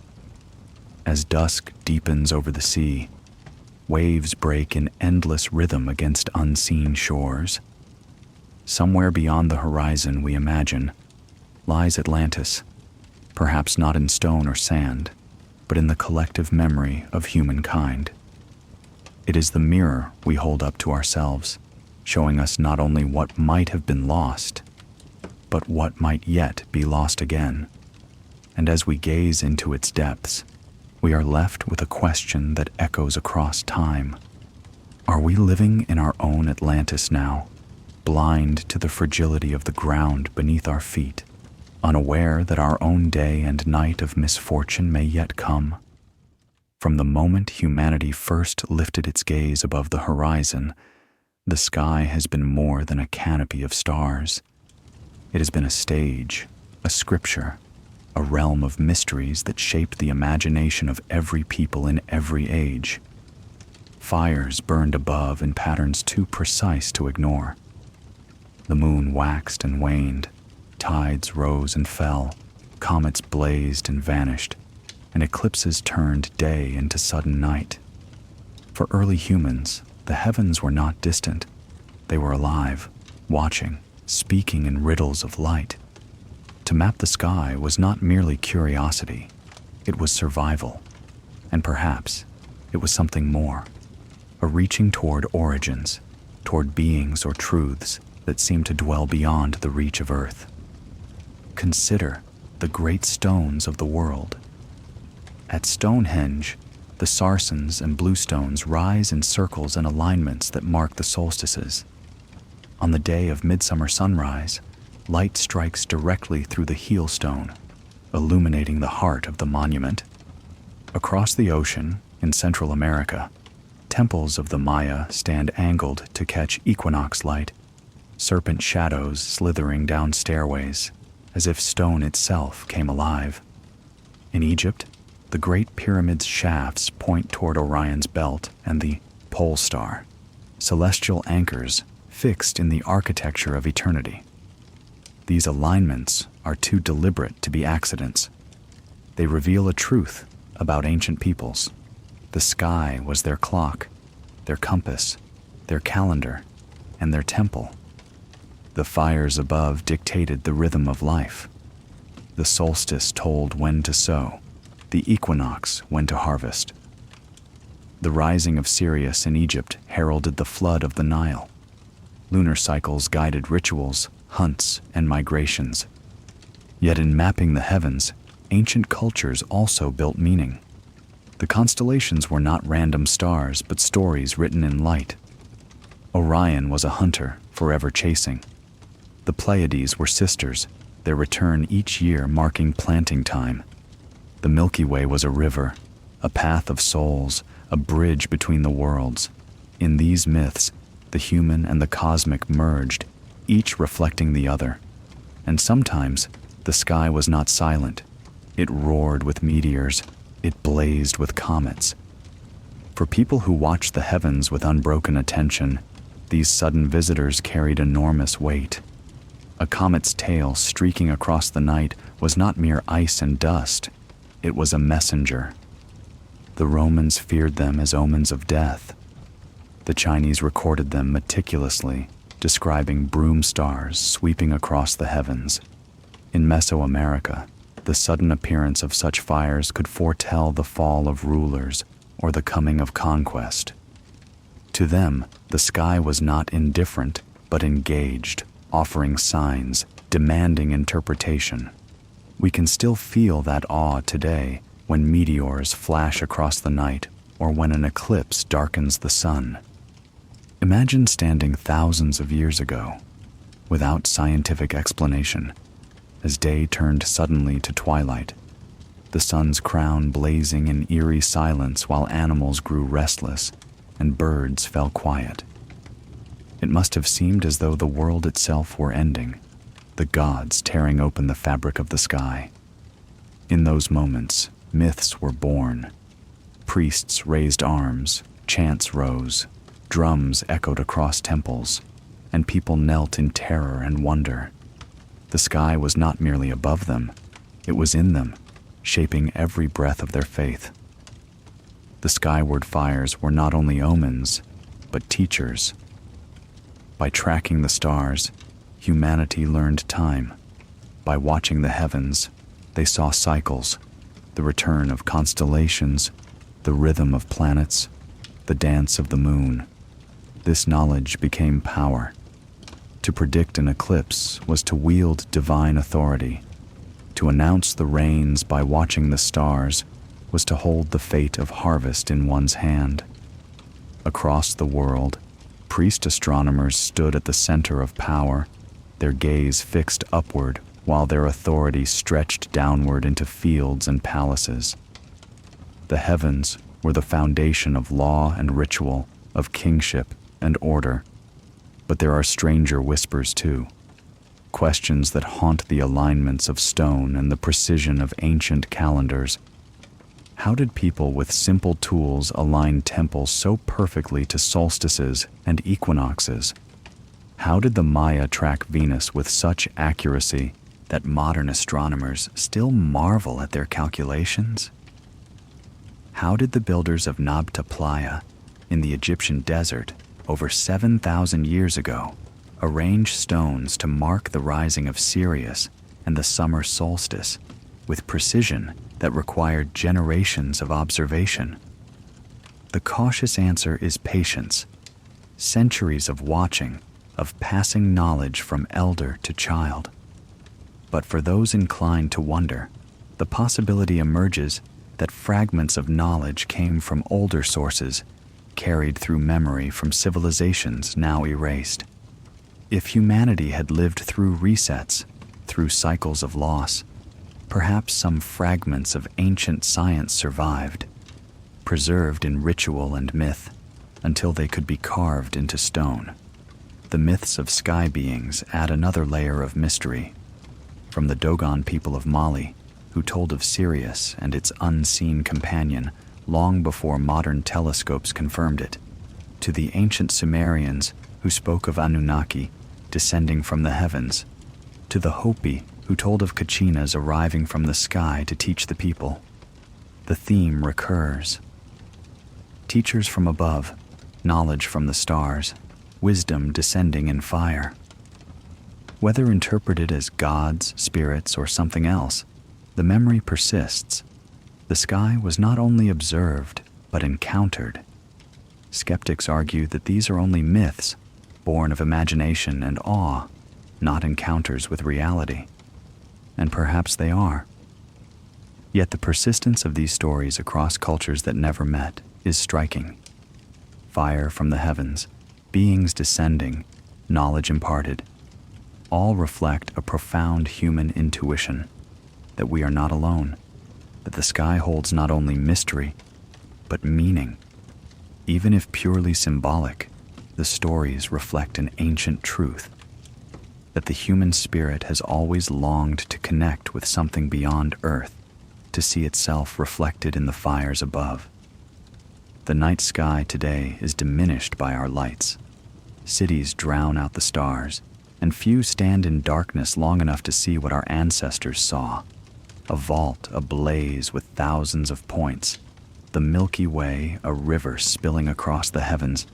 As dusk deepens over the sea, waves break in endless rhythm against unseen shores. Somewhere beyond the horizon, we imagine, lies Atlantis, perhaps not in stone or sand, but in the collective memory of humankind. It is the mirror we hold up to ourselves, showing us not only what might have been lost, but what might yet be lost again. and as we gaze into its depths, we are left with a question that echoes across time. Are we living in our own Atlantis now, blind to the fragility of the ground beneath our feet, unaware that our own day and night of misfortune may yet come? From the moment humanity first lifted its gaze above the horizon, the sky has been more than a canopy of stars. It has been a stage, a scripture, a realm of mysteries that shaped the imagination of every people in every age. Fires burned above in patterns too precise to ignore. The moon waxed and waned, tides rose and fell, comets blazed and vanished, and eclipses turned day into sudden night. For early humans, the heavens were not distant. They were alive, watching, speaking in riddles of light. To map the sky was not merely curiosity, it was survival. And perhaps it was something more, a reaching toward origins, toward beings or truths that seem to dwell beyond the reach of Earth. Consider the great stones of the world. At Stonehenge, the sarsens and bluestones rise in circles and alignments that mark the solstices. On the day of midsummer sunrise, light strikes directly through the heel stone, illuminating the heart of the monument. Across the ocean, in Central America, temples of the Maya stand angled to catch equinox light, serpent shadows slithering down stairways, as if stone itself came alive. In Egypt, the Great Pyramid's shafts point toward Orion's belt and the pole star, celestial anchors fixed in the architecture of eternity. These alignments are too deliberate to be accidents. They reveal a truth about ancient peoples. The sky was their clock, their compass, their calendar, and their temple. The fires above dictated the rhythm of life. The solstice told when to sow, the equinox when to harvest. The rising of Sirius in Egypt heralded the flood of the Nile. Lunar cycles guided rituals, hunts, and migrations. Yet in mapping the heavens, ancient cultures also built meaning. The constellations were not random stars, but stories written in light. Orion was a hunter, forever chasing. The Pleiades were sisters, their return each year marking planting time. The Milky Way was a river, a path of souls, a bridge between the worlds. In these myths, the human and the cosmic merged, each reflecting the other. And sometimes, the sky was not silent. It roared with meteors. It blazed with comets. For people who watched the heavens with unbroken attention, these sudden visitors carried enormous weight. A comet's tail streaking across the night was not mere ice and dust. It was a messenger. The Romans feared them as omens of death. The Chinese recorded them meticulously, describing broom stars sweeping across the heavens. In Mesoamerica, the sudden appearance of such fires could foretell the fall of rulers or the coming of conquest. To them, the sky was not indifferent, but engaged, offering signs, demanding interpretation. We can still feel that awe today when meteors flash across the night or when an eclipse darkens the sun. Imagine standing thousands of years ago, without scientific explanation, as day turned suddenly to twilight, the sun's crown blazing in eerie silence while animals grew restless and birds fell quiet. It must have seemed as though the world itself were ending, the gods tearing open the fabric of the sky. In those moments, myths were born. Priests raised arms, chants rose, drums echoed across temples, and people knelt in terror and wonder. The sky was not merely above them, it was in them, shaping every breath of their faith. The skyward fires were not only omens, but teachers. By tracking the stars, humanity learned time. By watching the heavens, they saw cycles, the return of constellations, the rhythm of planets, the dance of the moon. This knowledge became power. To predict an eclipse was to wield divine authority. To announce the rains by watching the stars was to hold the fate of harvest in one's hand. Across the world, priest astronomers stood at the center of power, their gaze fixed upward while their authority stretched downward into fields and palaces. The heavens were the foundation of law and ritual, of kingship and order. But there are stranger whispers too, questions that haunt the alignments of stone and the precision of ancient calendars. How did people with simple tools align temples so perfectly to solstices and equinoxes? How did the Maya track Venus with such accuracy that modern astronomers still marvel at their calculations? How did the builders of Nabta Playa in the Egyptian desert over 7,000 years ago arrange stones to mark the rising of Sirius and the summer solstice with precision that required generations of observation? The cautious answer is patience, centuries of watching, of passing knowledge from elder to child. But for those inclined to wonder, the possibility emerges that fragments of knowledge came from older sources, carried through memory from civilizations now erased. If humanity had lived through resets, through cycles of loss, perhaps some fragments of ancient science survived, preserved in ritual and myth, until they could be carved into stone. The myths of sky beings add another layer of mystery. From the Dogon people of Mali, who told of Sirius and its unseen companion long before modern telescopes confirmed it, to the ancient Sumerians who spoke of Anunnaki descending from the heavens, to the Hopi who told of Kachinas arriving from the sky to teach the people. The theme recurs. Teachers from above, knowledge from the stars, wisdom descending in fire. Whether interpreted as gods, spirits, or something else, the memory persists. The sky was not only observed, but encountered. Skeptics argue that these are only myths, born of imagination and awe, not encounters with reality. And perhaps they are. Yet the persistence of these stories across cultures that never met is striking. Fire from the heavens, beings descending, knowledge imparted, all reflect a profound human intuition that we are not alone, that the sky holds not only mystery, but meaning. Even if purely symbolic, the stories reflect an ancient truth, that the human spirit has always longed to connect with something beyond Earth, to see itself reflected in the fires above. The night sky today is diminished by our lights. Cities drown out the stars, and few stand in darkness long enough to see what our ancestors saw. A vault ablaze with thousands of points, the Milky Way a river spilling across the heavens,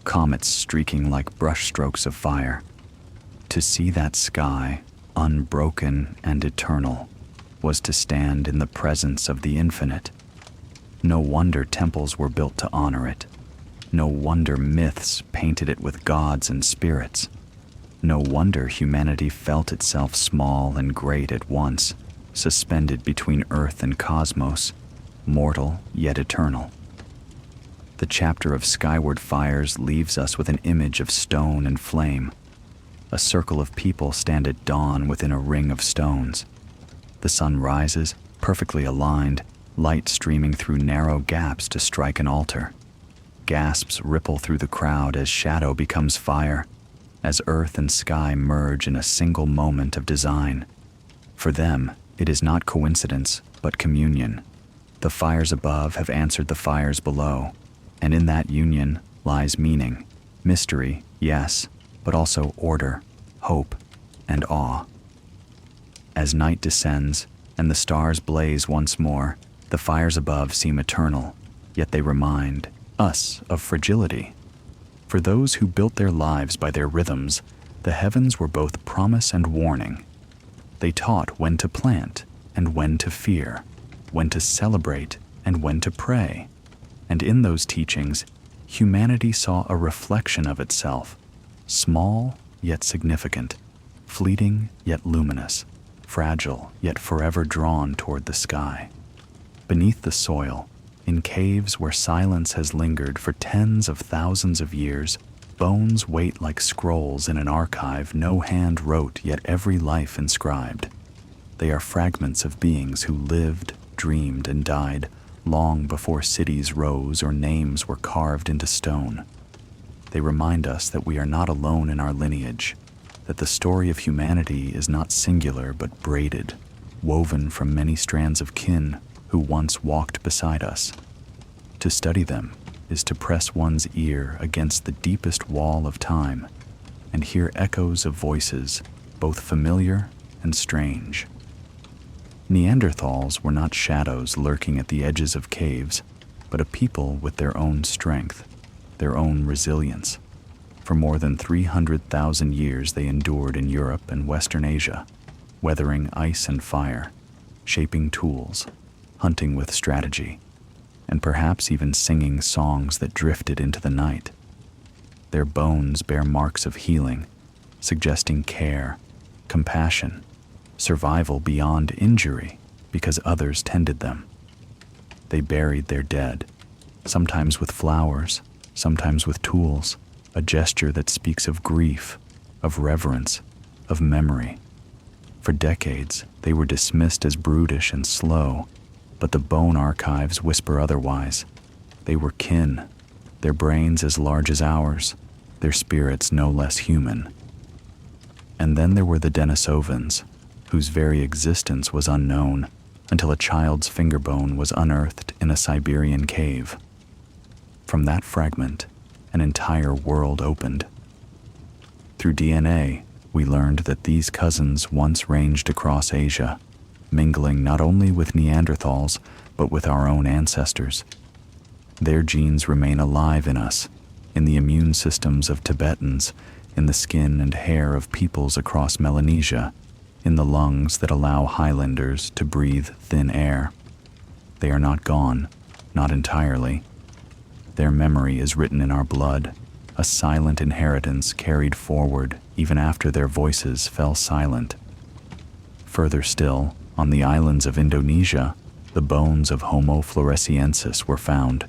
comets streaking like brushstrokes of fire. To see that sky, unbroken and eternal, was to stand in the presence of the infinite. No wonder temples were built to honor it. No wonder myths painted it with gods and spirits. No wonder humanity felt itself small and great at once, suspended between earth and cosmos, mortal yet eternal. The chapter of skyward fires leaves us with an image of stone and flame. A circle of people stand at dawn within a ring of stones. The sun rises, perfectly aligned, light streaming through narrow gaps to strike an altar. Gasps ripple through the crowd as shadow becomes fire, as earth and sky merge in a single moment of design. For them, it is not coincidence, but communion. The fires above have answered the fires below, and in that union lies meaning, mystery, yes, but also order, hope, and awe. As night descends and the stars blaze once more, the fires above seem eternal, yet they remind us of fragility. For those who built their lives by their rhythms, the heavens were both promise and warning. They taught when to plant and when to fear, when to celebrate and when to pray. And in those teachings, humanity saw a reflection of itself, small yet significant, fleeting yet luminous. fragile yet forever drawn toward the sky. Beneath the soil, in caves where silence has lingered for tens of thousands of years, bones wait like scrolls in an archive no hand wrote yet every life inscribed. They are fragments of beings who lived, dreamed, and died long before cities rose or names were carved into stone. They remind us that we are not alone in our lineage, that the story of humanity is not singular but braided, woven from many strands of kin who once walked beside us. To study them is to press one's ear against the deepest wall of time and hear echoes of voices, both familiar and strange. Neanderthals were not shadows lurking at the edges of caves, but a people with their own strength, their own resilience. For more than 300,000 years they endured in Europe and Western Asia, weathering ice and fire, shaping tools, hunting with strategy, and perhaps even singing songs that drifted into the night. Their bones bear marks of healing, suggesting care, compassion, survival beyond injury because others tended them. They buried their dead, sometimes with flowers, sometimes with tools, a gesture that speaks of grief, of reverence, of memory. For decades, they were dismissed as brutish and slow, but the bone archives whisper otherwise. They were kin, their brains as large as ours, their spirits no less human. And then there were the Denisovans, whose very existence was unknown until a child's finger bone was unearthed in a Siberian cave. From that fragment, an entire world opened. Through DNA, we learned that these cousins once ranged across Asia, mingling not only with Neanderthals, but with our own ancestors. Their genes remain alive in us, in the immune systems of Tibetans, in the skin and hair of peoples across Melanesia, in the lungs that allow highlanders to breathe thin air. They are not gone, not entirely. Their memory is written in our blood, a silent inheritance carried forward even after their voices fell silent. Further still, on the islands of Indonesia, the bones of Homo floresiensis were found.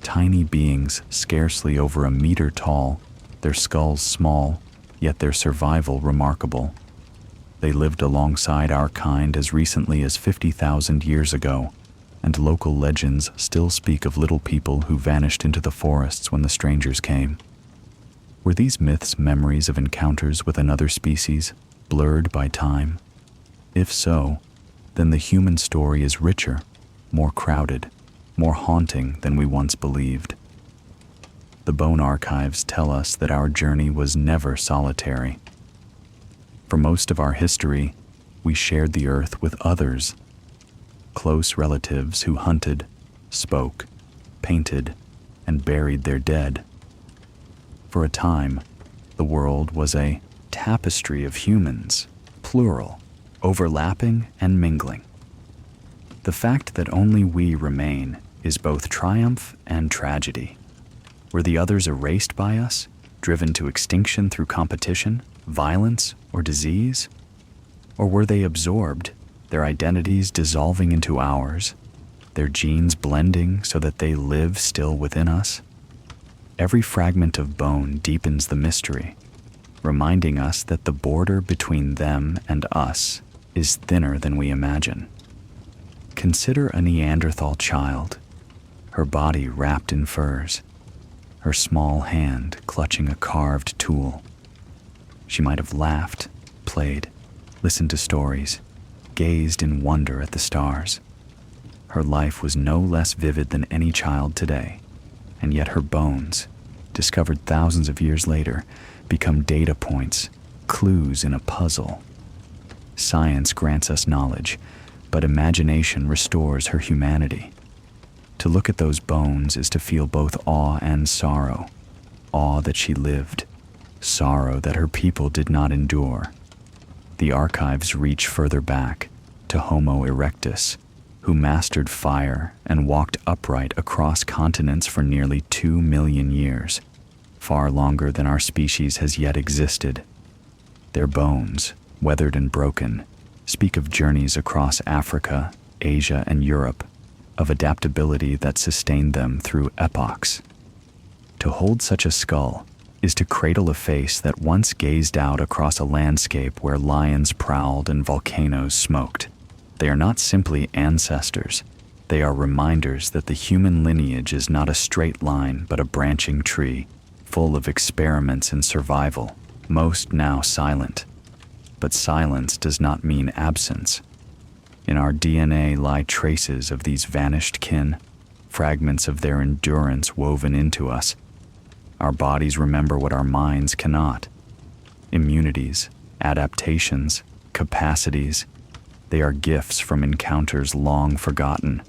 Tiny beings scarcely over a meter tall, their skulls small, yet their survival remarkable. They lived alongside our kind as recently as 50,000 years ago, and local legends still speak of little people who vanished into the forests when the strangers came. Were these myths memories of encounters with another species, blurred by time? If so, then the human story is richer, more crowded, more haunting than we once believed. The bone archives tell us that our journey was never solitary. For most of our history, we shared the earth with others, close relatives who hunted, spoke, painted, and buried their dead. For a time, the world was a tapestry of humans, plural, overlapping and mingling. The fact that only we remain is both triumph and tragedy. Were the others erased by us, driven to extinction through competition, violence, or disease? Or were they absorbed, their identities dissolving into ours, their genes blending so that they live still within us? Every fragment of bone deepens the mystery, reminding us that the border between them and us is thinner than we imagine. Consider a Neanderthal child, her body wrapped in furs, her small hand clutching a carved tool. She might have laughed, played, listened to stories, gazed in wonder at the stars. Her life was no less vivid than any child today, and yet her bones, discovered thousands of years later, become data points, clues in a puzzle. Science grants us knowledge, but imagination restores her humanity. To look at those bones is to feel both awe and sorrow. Awe that she lived, sorrow that her people did not endure. The archives reach further back, to Homo erectus, who mastered fire and walked upright across continents for nearly 2 million years, far longer than our species has yet existed. Their bones, weathered and broken, speak of journeys across Africa, Asia, and Europe, of adaptability that sustained them through epochs. To hold such a skull is to cradle a face that once gazed out across a landscape where lions prowled and volcanoes smoked. They are not simply ancestors. They are reminders that the human lineage is not a straight line but a branching tree, full of experiments in survival, most now silent. But silence does not mean absence. In our DNA lie traces of these vanished kin, fragments of their endurance woven into us. Our bodies remember what our minds cannot. Immunities, adaptations, capacities, they are gifts from encounters long forgotten.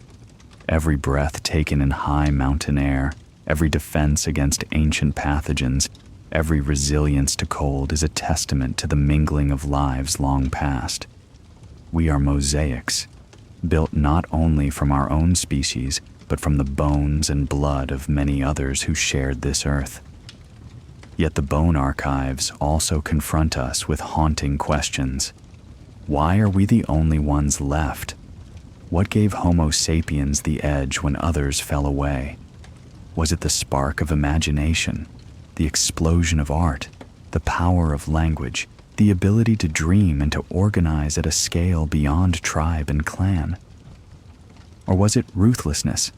Every breath taken in high mountain air, every defense against ancient pathogens, every resilience to cold is a testament to the mingling of lives long past. We are mosaics, built not only from our own species, but from the bones and blood of many others who shared this earth. Yet the bone archives also confront us with haunting questions. Why are we the only ones left? What gave Homo sapiens the edge when others fell away? Was it the spark of imagination, the explosion of art, the power of language, the ability to dream and to organize at a scale beyond tribe and clan? Or was it ruthlessness,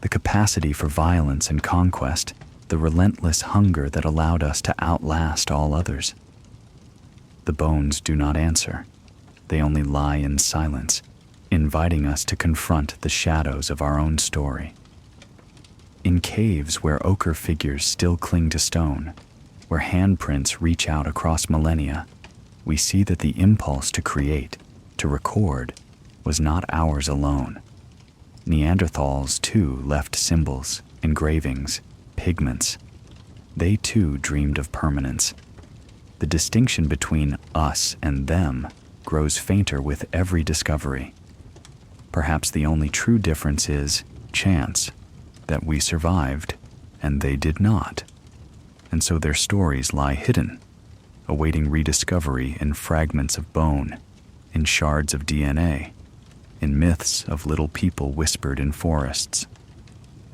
the capacity for violence and conquest, the relentless hunger that allowed us to outlast all others? The bones do not answer. They only lie in silence, inviting us to confront the shadows of our own story. In caves where ochre figures still cling to stone, where handprints reach out across millennia, we see that the impulse to create, to record, was not ours alone. Neanderthals, too, left symbols, engravings, pigments. They, too, dreamed of permanence. The distinction between us and them grows fainter with every discovery. Perhaps the only true difference is chance, that we survived, and they did not. And so their stories lie hidden, awaiting rediscovery in fragments of bone, in shards of DNA, in myths of little people whispered in forests.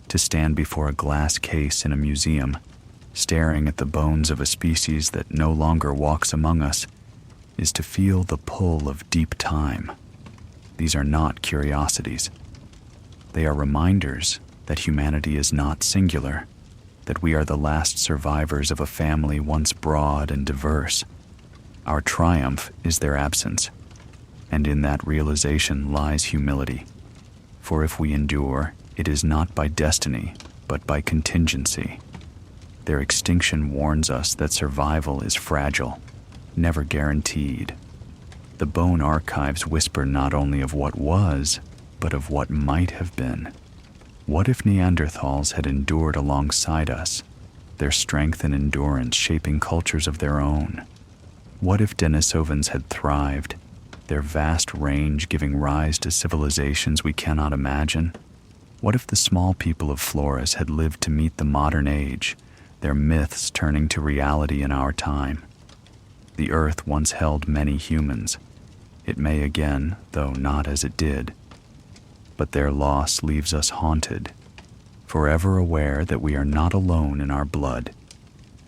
To stand before a glass case in a museum, staring at the bones of a species that no longer walks among us, is to feel the pull of deep time. These are not curiosities. They are reminders that humanity is not singular, that we are the last survivors of a family once broad and diverse. Our triumph is their absence, and in that realization lies humility. For if we endure, it is not by destiny, but by contingency. Their extinction warns us that survival is fragile, never guaranteed. The bone archives whisper not only of what was, but of what might have been. What if Neanderthals had endured alongside us, their strength and endurance shaping cultures of their own? What if Denisovans had thrived, their vast range giving rise to civilizations we cannot imagine? What if the small people of Flores had lived to meet the modern age, their myths turning to reality in our time? The earth once held many humans. It may again, though not as it did. But their loss leaves us haunted, forever aware that we are not alone in our blood,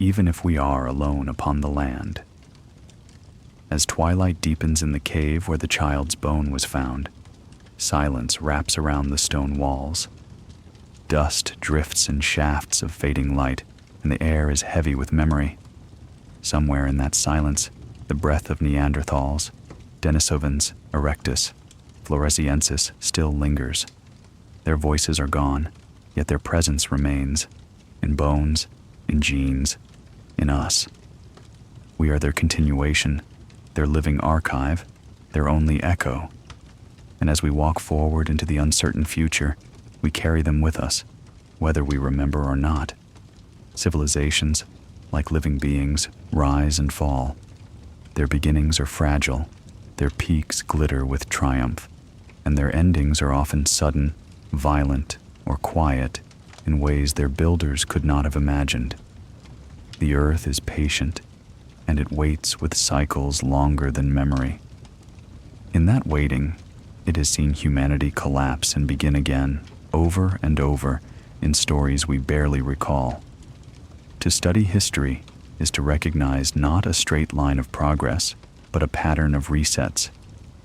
even if we are alone upon the land. As twilight deepens in the cave where the child's bone was found, silence wraps around the stone walls. Dust drifts in shafts of fading light, and the air is heavy with memory. Somewhere in that silence, the breath of Neanderthals, Denisovans, Erectus, Floresiensis still lingers. Their voices are gone, yet their presence remains, in bones, in genes, in us. We are their continuation, their living archive, their only echo. And as we walk forward into the uncertain future, we carry them with us, whether we remember or not. Civilizations, like living beings, rise and fall. Their beginnings are fragile, their peaks glitter with triumph, and their endings are often sudden, violent, or quiet in ways their builders could not have imagined. The earth is patient, and it waits with cycles longer than memory. In that waiting, it has seen humanity collapse and begin again, over and over, in stories we barely recall. To study history is to recognize not a straight line of progress, but a pattern of resets,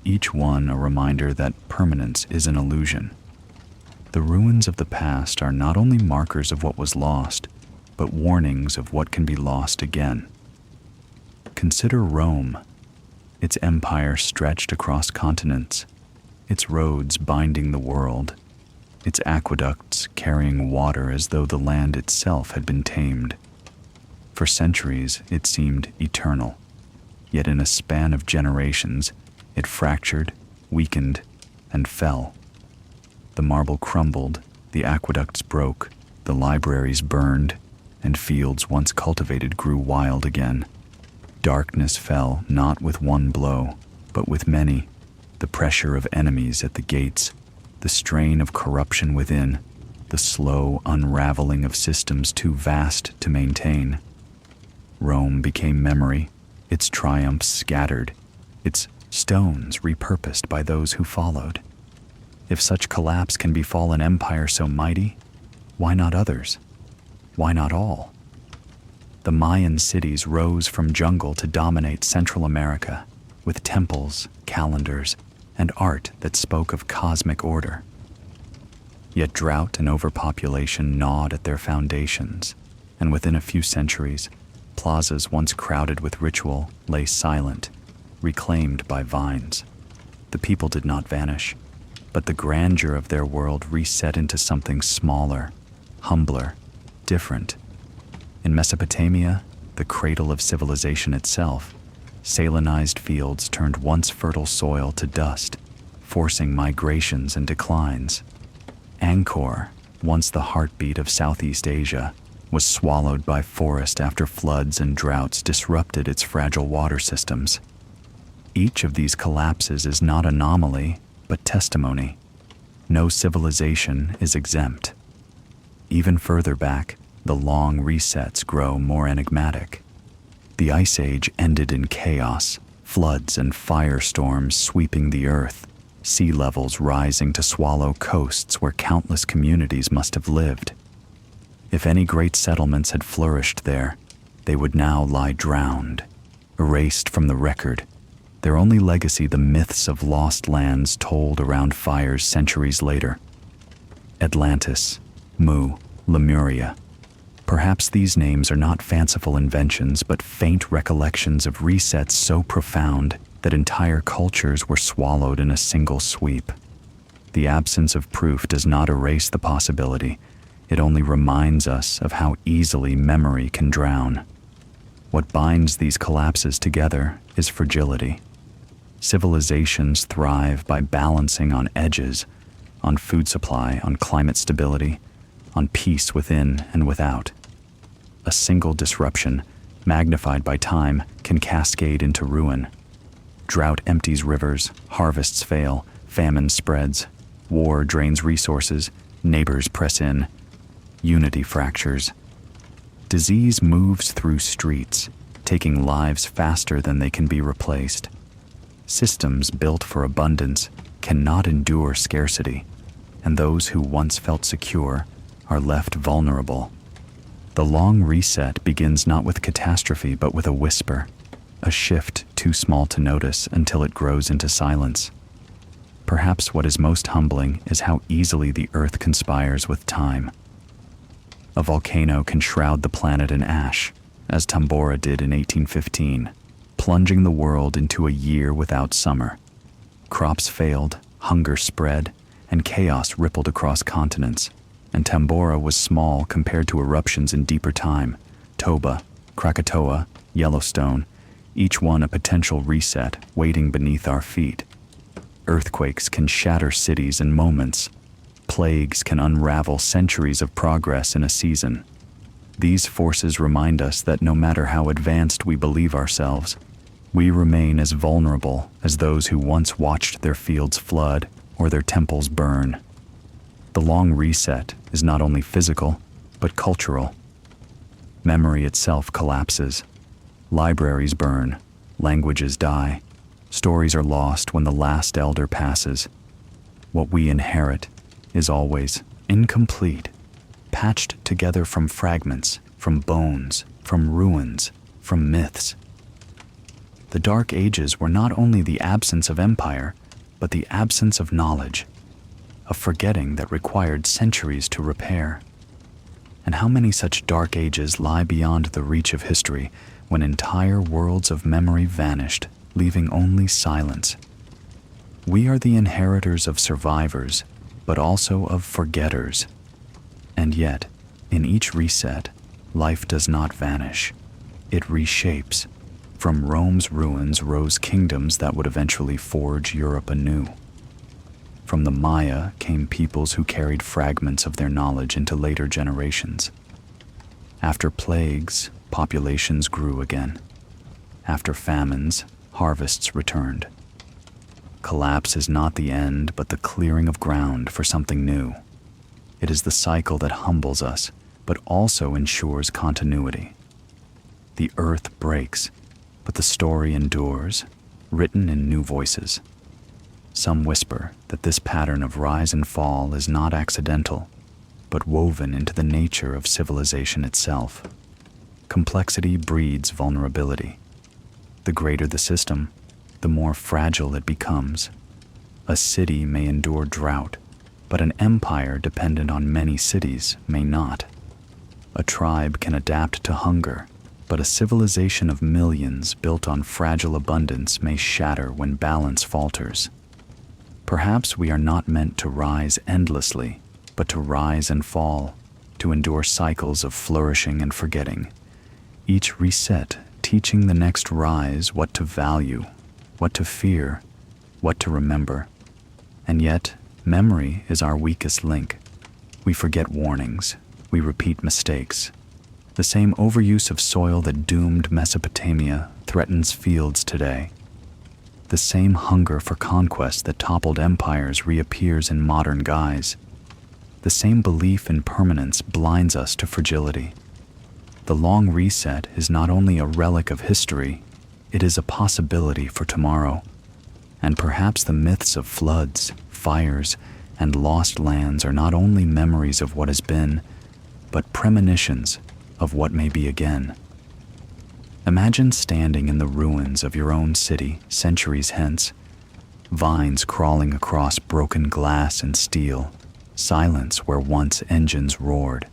each one a reminder that permanence is an illusion. The ruins of the past are not only markers of what was lost, but warnings of what can be lost again. Consider Rome. Its empire stretched across continents, its roads binding the world, its aqueducts carrying water as though the land itself had been tamed. For centuries, it seemed eternal, yet in a span of generations, it fractured, weakened, and fell. The marble crumbled, the aqueducts broke, the libraries burned, and fields once cultivated grew wild again. Darkness fell not with one blow, but with many, the pressure of enemies at the gates, the strain of corruption within, the slow unraveling of systems too vast to maintain. Rome became memory, its triumphs scattered, its stones repurposed by those who followed. If such collapse can befall an empire so mighty, why not others? Why not all? The Mayan cities rose from jungle to dominate Central America, with temples, calendars, and art that spoke of cosmic order. Yet drought and overpopulation gnawed at their foundations, and within a few centuries, plazas once crowded with ritual lay silent, reclaimed by vines. The people did not vanish, but the grandeur of their world reset into something smaller, humbler, different. In Mesopotamia, the cradle of civilization itself, salinized fields turned once fertile soil to dust, forcing migrations and declines. Angkor, once the heartbeat of Southeast Asia, was swallowed by forest after floods and droughts disrupted its fragile water systems. Each of these collapses is not anomaly, but testimony. No civilization is exempt. Even further back, the long resets grow more enigmatic. The Ice Age ended in chaos, floods and firestorms sweeping the earth, sea levels rising to swallow coasts where countless communities must have lived. If any great settlements had flourished there, they would now lie drowned, erased from the record, their only legacy the myths of lost lands told around fires centuries later. Atlantis, Mu, Lemuria. Perhaps these names are not fanciful inventions, but faint recollections of resets so profound that entire cultures were swallowed in a single sweep. The absence of proof does not erase the possibility. It only reminds us of how easily memory can drown. What binds these collapses together is fragility. Civilizations thrive by balancing on edges, on food supply, on climate stability, on peace within and without. A single disruption, magnified by time, can cascade into ruin. Drought empties rivers, harvests fail, famine spreads, war drains resources, neighbors press in, unity fractures. Disease moves through streets, taking lives faster than they can be replaced. Systems built for abundance cannot endure scarcity, and those who once felt secure are left vulnerable. The long reset begins not with catastrophe but with a whisper, a shift too small to notice until it grows into silence. Perhaps what is most humbling is how easily the earth conspires with time. A volcano can shroud the planet in ash, as Tambora did in 1815, plunging the world into a year without summer. Crops failed, hunger spread, and chaos rippled across continents. And Tambora was small compared to eruptions in deeper time, Toba, Krakatoa, Yellowstone, each one a potential reset waiting beneath our feet. Earthquakes can shatter cities in moments. Plagues can unravel centuries of progress in a season. These forces remind us that no matter how advanced we believe ourselves, we remain as vulnerable as those who once watched their fields flood or their temples burn. The long reset is not only physical, but cultural. Memory itself collapses. Libraries burn, languages die, Stories are lost when the last elder passes. What we inherit is always incomplete, patched together from fragments, from bones, from ruins, from myths. The Dark Ages were not only the absence of empire, but the absence of knowledge, a forgetting that required centuries to repair. And how many such dark ages lie beyond the reach of history when entire worlds of memory vanished, leaving only silence? We are the inheritors of survivors, but also of forgetters. And yet, in each reset, life does not vanish. It reshapes. From Rome's ruins rose kingdoms that would eventually forge Europe anew. From the Maya came peoples who carried fragments of their knowledge into later generations. After plagues, populations grew again. After famines, harvests returned. Collapse is not the end, but the clearing of ground for something new. It is the cycle that humbles us, but also ensures continuity. The earth breaks, but the story endures, written in new voices. Some whisper that this pattern of rise and fall is not accidental, but woven into the nature of civilization itself. Complexity breeds vulnerability. The greater the system, the more fragile it becomes. A city may endure drought, but an empire dependent on many cities may not. A tribe can adapt to hunger, but a civilization of millions built on fragile abundance may shatter when balance falters. Perhaps we are not meant to rise endlessly, but to rise and fall, to endure cycles of flourishing and forgetting. Each reset teaching the next rise what to value, what to fear, what to remember. And yet, memory is our weakest link. We forget warnings, we repeat mistakes. The same overuse of soil that doomed Mesopotamia threatens fields today. The same hunger for conquest that toppled empires reappears in modern guise. The same belief in permanence blinds us to fragility. The long reset is not only a relic of history, it is a possibility for tomorrow. And perhaps the myths of floods, fires, and lost lands are not only memories of what has been, but premonitions of what may be again. Imagine standing in the ruins of your own city centuries hence, vines crawling across broken glass and steel, silence where once engines roared.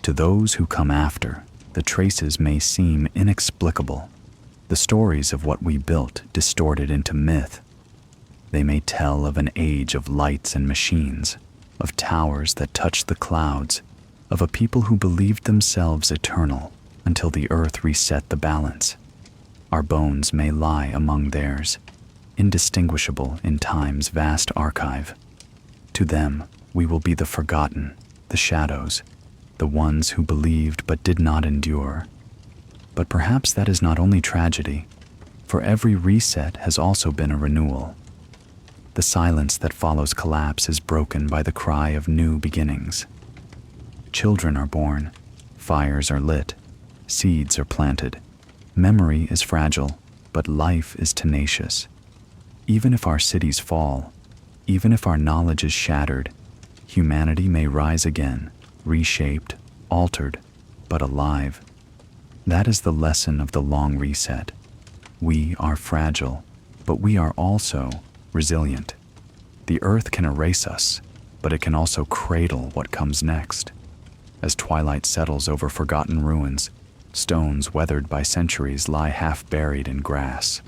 To those who come after, the traces may seem inexplicable, the stories of what we built distorted into myth. They may tell of an age of lights and machines, of towers that touched the clouds, of a people who believed themselves eternal until the earth reset the balance. Our bones may lie among theirs, indistinguishable in time's vast archive. To them, we will be the forgotten, the shadows, the ones who believed but did not endure. But perhaps that is not only tragedy, for every reset has also been a renewal. The silence that follows collapse is broken by the cry of new beginnings. Children are born, fires are lit, seeds are planted. Memory is fragile, but life is tenacious. Even if our cities fall, even if our knowledge is shattered, humanity may rise again, reshaped, altered, but alive. That is the lesson of the long reset. We are fragile, but we are also resilient. The earth can erase us, but it can also cradle what comes next. As twilight settles over forgotten ruins, stones weathered by centuries lie half buried in grass.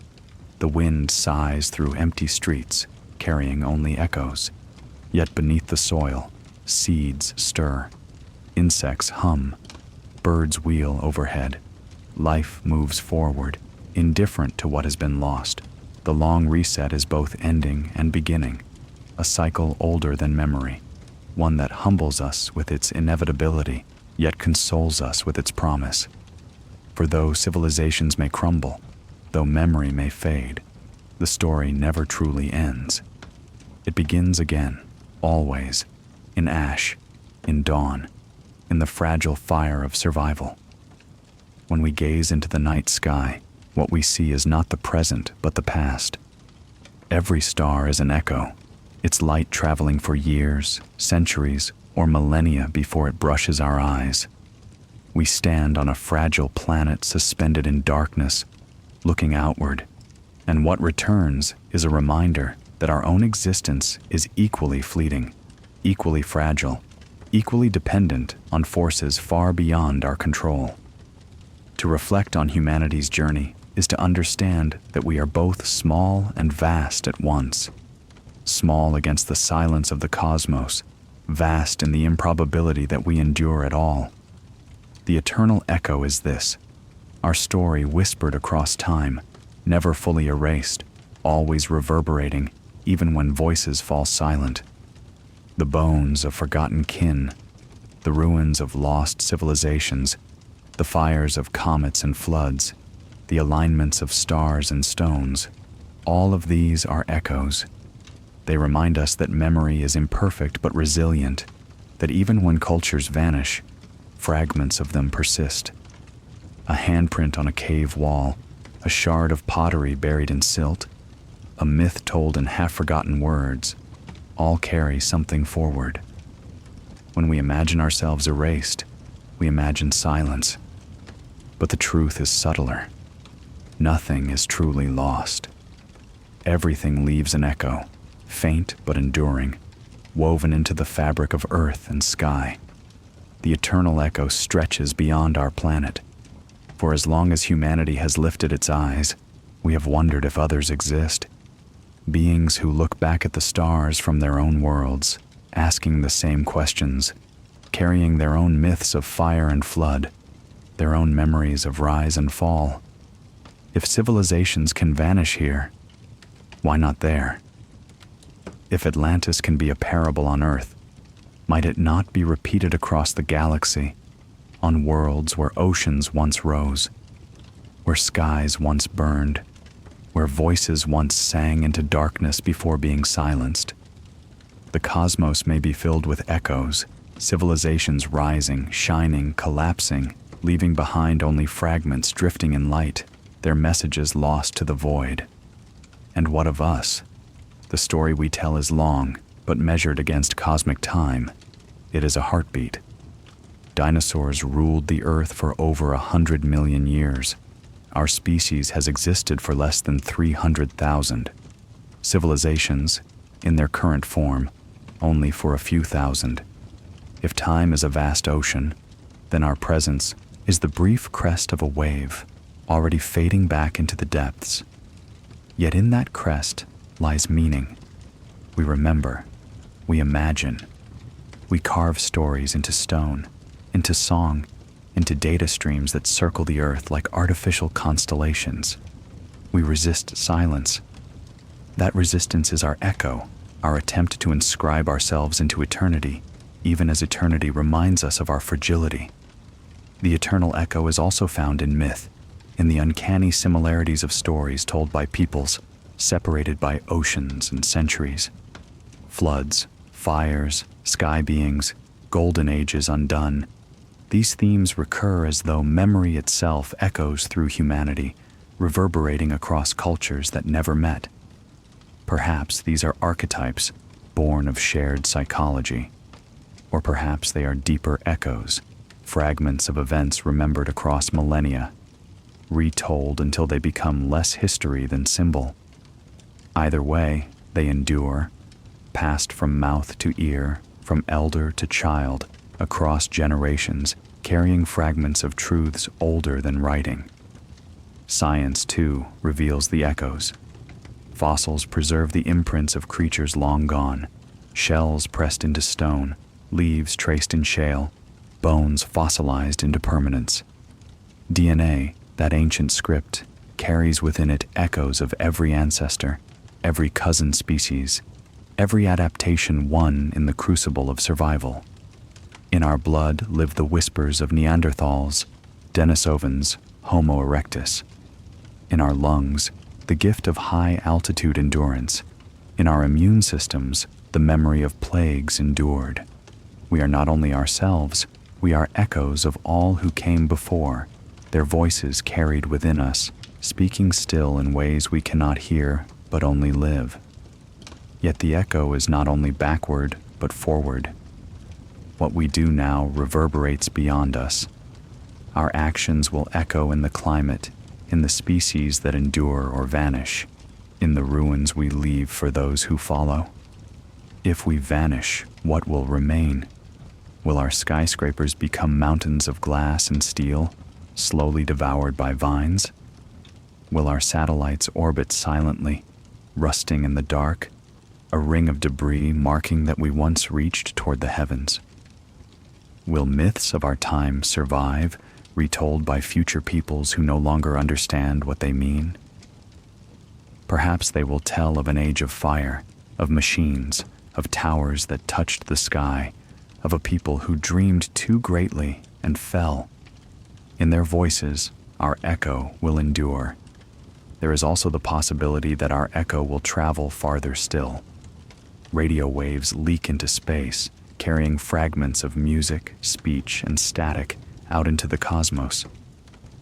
The wind sighs through empty streets, carrying only echoes. Yet beneath the soil, seeds stir. Insects hum. Birds wheel overhead. Life moves forward, indifferent to what has been lost. The long reset is both ending and beginning, a cycle older than memory, one that humbles us with its inevitability, yet consoles us with its promise. For though civilizations may crumble, though memory may fade, the story never truly ends. It begins again, always, in ash, in dawn, in the fragile fire of survival. When we gaze into the night sky, What we see is not the present, but the past. Every star is an echo, its light traveling for years, centuries, or millennia before it brushes our eyes. We stand on a fragile planet suspended in darkness, looking outward, and what returns is a reminder that our own existence is equally fleeting, equally fragile, equally dependent on forces far beyond our control. To reflect on humanity's journey is to understand that we are both small and vast at once. Small against the silence of the cosmos, vast in the improbability that we endure at all. The eternal echo is this, our story whispered across time, never fully erased, always reverberating, even when voices fall silent. The bones of forgotten kin, the ruins of lost civilizations, the fires of comets and floods, the alignments of stars and stones, all of these are echoes. They remind us that memory is imperfect but resilient, that even when cultures vanish, fragments of them persist. A handprint on a cave wall, a shard of pottery buried in silt, a myth told in half-forgotten words, all carry something forward. When we imagine ourselves erased, we imagine silence. But the truth is subtler. Nothing is truly lost. Everything leaves an echo, faint but enduring, woven into the fabric of earth and sky. The eternal echo stretches beyond our planet. For as long as humanity has lifted its eyes, we have wondered if others exist. Beings who look back at the stars from their own worlds, asking the same questions, carrying their own myths of fire and flood, their own memories of rise and fall. If civilizations can vanish here, why not there? If Atlantis can be a parable on Earth, might it not be repeated across the galaxy, on worlds where oceans once rose, where skies once burned, where voices once sang into darkness before being silenced? The cosmos may be filled with echoes, civilizations rising, shining, collapsing, leaving behind only fragments drifting in light, their messages lost to the void. And what of us? The story we tell is long, but measured against cosmic time, it is a heartbeat. Dinosaurs ruled the Earth for over 100 million years. Our species has existed for less than 300,000. Civilizations, in their current form, only for a few thousand. If time is a vast ocean, then our presence is the brief crest of a wave, already fading back into the depths. Yet in that crest lies meaning. We remember, we imagine, we carve stories into stone, into song, into data streams that circle the earth like artificial constellations. We resist silence. That resistance is our echo, our attempt to inscribe ourselves into eternity, even as eternity reminds us of our fragility. The eternal echo is also found in myth, in the uncanny similarities of stories told by peoples separated by oceans and centuries. Floods, fires, sky beings, golden ages undone. These themes recur as though memory itself echoes through humanity, reverberating across cultures that never met. Perhaps these are archetypes born of shared psychology. Or perhaps they are deeper echoes, fragments of events remembered across millennia, retold until they become less history than symbol. Either way, they endure, passed from mouth to ear, from elder to child, across generations, carrying fragments of truths older than writing. Science, too, reveals the echoes. Fossils preserve the imprints of creatures long gone, shells pressed into stone, leaves traced in shale, bones fossilized into permanence. DNA, that ancient script, carries within it echoes of every ancestor, every cousin species, every adaptation won in the crucible of survival. In our blood live the whispers of Neanderthals, Denisovans, Homo erectus. In our lungs, the gift of high-altitude endurance. In our immune systems, the memory of plagues endured. We are not only ourselves, we are echoes of all who came before, their voices carried within us, speaking still in ways we cannot hear but only live. Yet the echo is not only backward but forward. What we do now reverberates beyond us. Our actions will echo in the climate, in the species that endure or vanish, in the ruins we leave for those who follow. If we vanish, what will remain? Will our skyscrapers become mountains of glass and steel, slowly devoured by vines? Will our satellites orbit silently, rusting in the dark, a ring of debris marking that we once reached toward the heavens? Will myths of our time survive, retold by future peoples who no longer understand what they mean? Perhaps they will tell of an age of fire, of machines, of towers that touched the sky, of a people who dreamed too greatly and fell. In their voices, our echo will endure. There is also the possibility that our echo will travel farther still. Radio waves leak into space, carrying fragments of music, speech, and static out into the cosmos.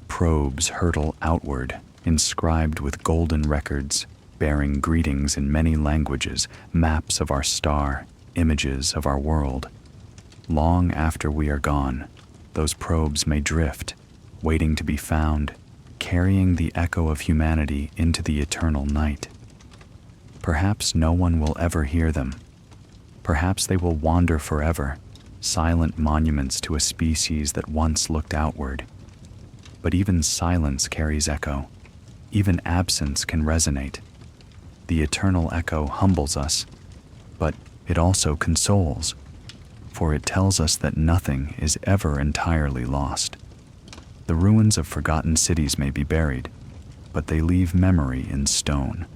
Probes hurtle outward, inscribed with golden records, bearing greetings in many languages, maps of our star, images of our world. Long after we are gone, those probes may drift, waiting to be found, carrying the echo of humanity into the eternal night. Perhaps no one will ever hear them. Perhaps they will wander forever, silent monuments to a species that once looked outward. But even silence carries echo. Even absence can resonate. The eternal echo humbles us, but it also consoles, for it tells us that nothing is ever entirely lost. The ruins of forgotten cities may be buried, but they leave memory in stone.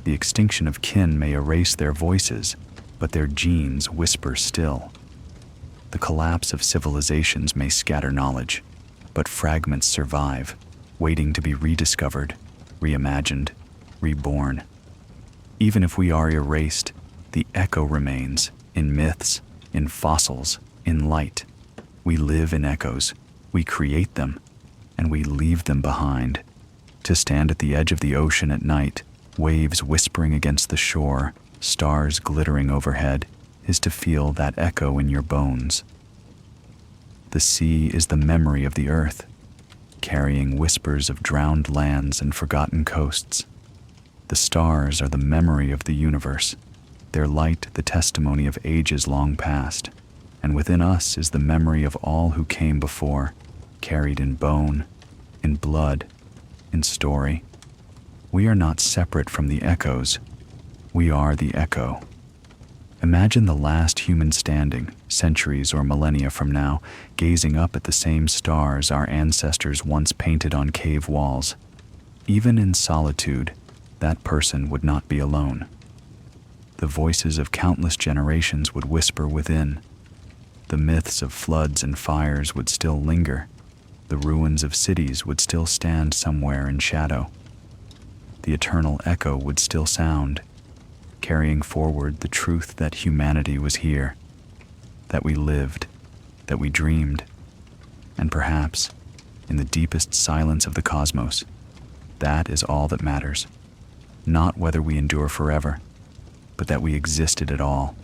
The extinction of kin may erase their voices, but their genes whisper still. The collapse of civilizations may scatter knowledge, but fragments survive, waiting to be rediscovered, reimagined, reborn. Even if we are erased, the echo remains in myths, in fossils, in light. We live in echoes, we create them, and we leave them behind. To stand at the edge of the ocean at night, waves whispering against the shore, stars glittering overhead, is to feel that echo in your bones. The sea is the memory of the earth, carrying whispers of drowned lands and forgotten coasts. The stars are the memory of the universe, their light the testimony of ages long past, and within us is the memory of all who came before, carried in bone, in blood, in story. We are not separate from the echoes. We are the echo. Imagine the last human standing, centuries or millennia from now, gazing up at the same stars our ancestors once painted on cave walls. Even in solitude, that person would not be alone. The voices of countless generations would whisper within. The myths of floods and fires would still linger. The ruins of cities would still stand somewhere in shadow. The eternal echo would still sound, carrying forward the truth that humanity was here, that we lived, that we dreamed, and perhaps, in the deepest silence of the cosmos, that is all that matters. Not whether we endure forever, but that we existed at all,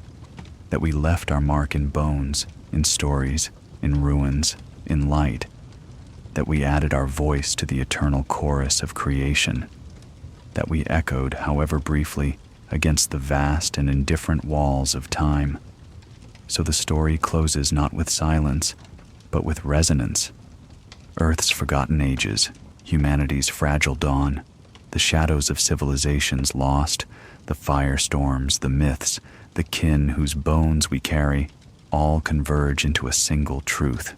that we left our mark in bones, in stories, in ruins, in light, that we added our voice to the eternal chorus of creation, that we echoed, however briefly, against the vast and indifferent walls of time. So the story closes not with silence, but with resonance. Earth's forgotten ages, humanity's fragile dawn, the shadows of civilizations lost, the firestorms, the myths, the kin whose bones we carry, all converge into a single truth.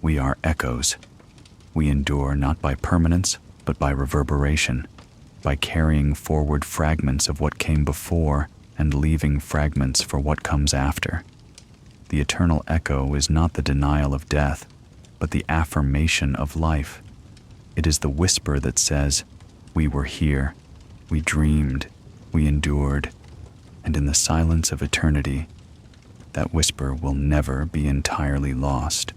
We are echoes. We endure not by permanence, but by reverberation, by carrying forward fragments of what came before and leaving fragments for what comes after. The eternal echo is not the denial of death, but the affirmation of life. It is the whisper that says, "We were here, we dreamed, we endured," and in the silence of eternity, that whisper will never be entirely lost.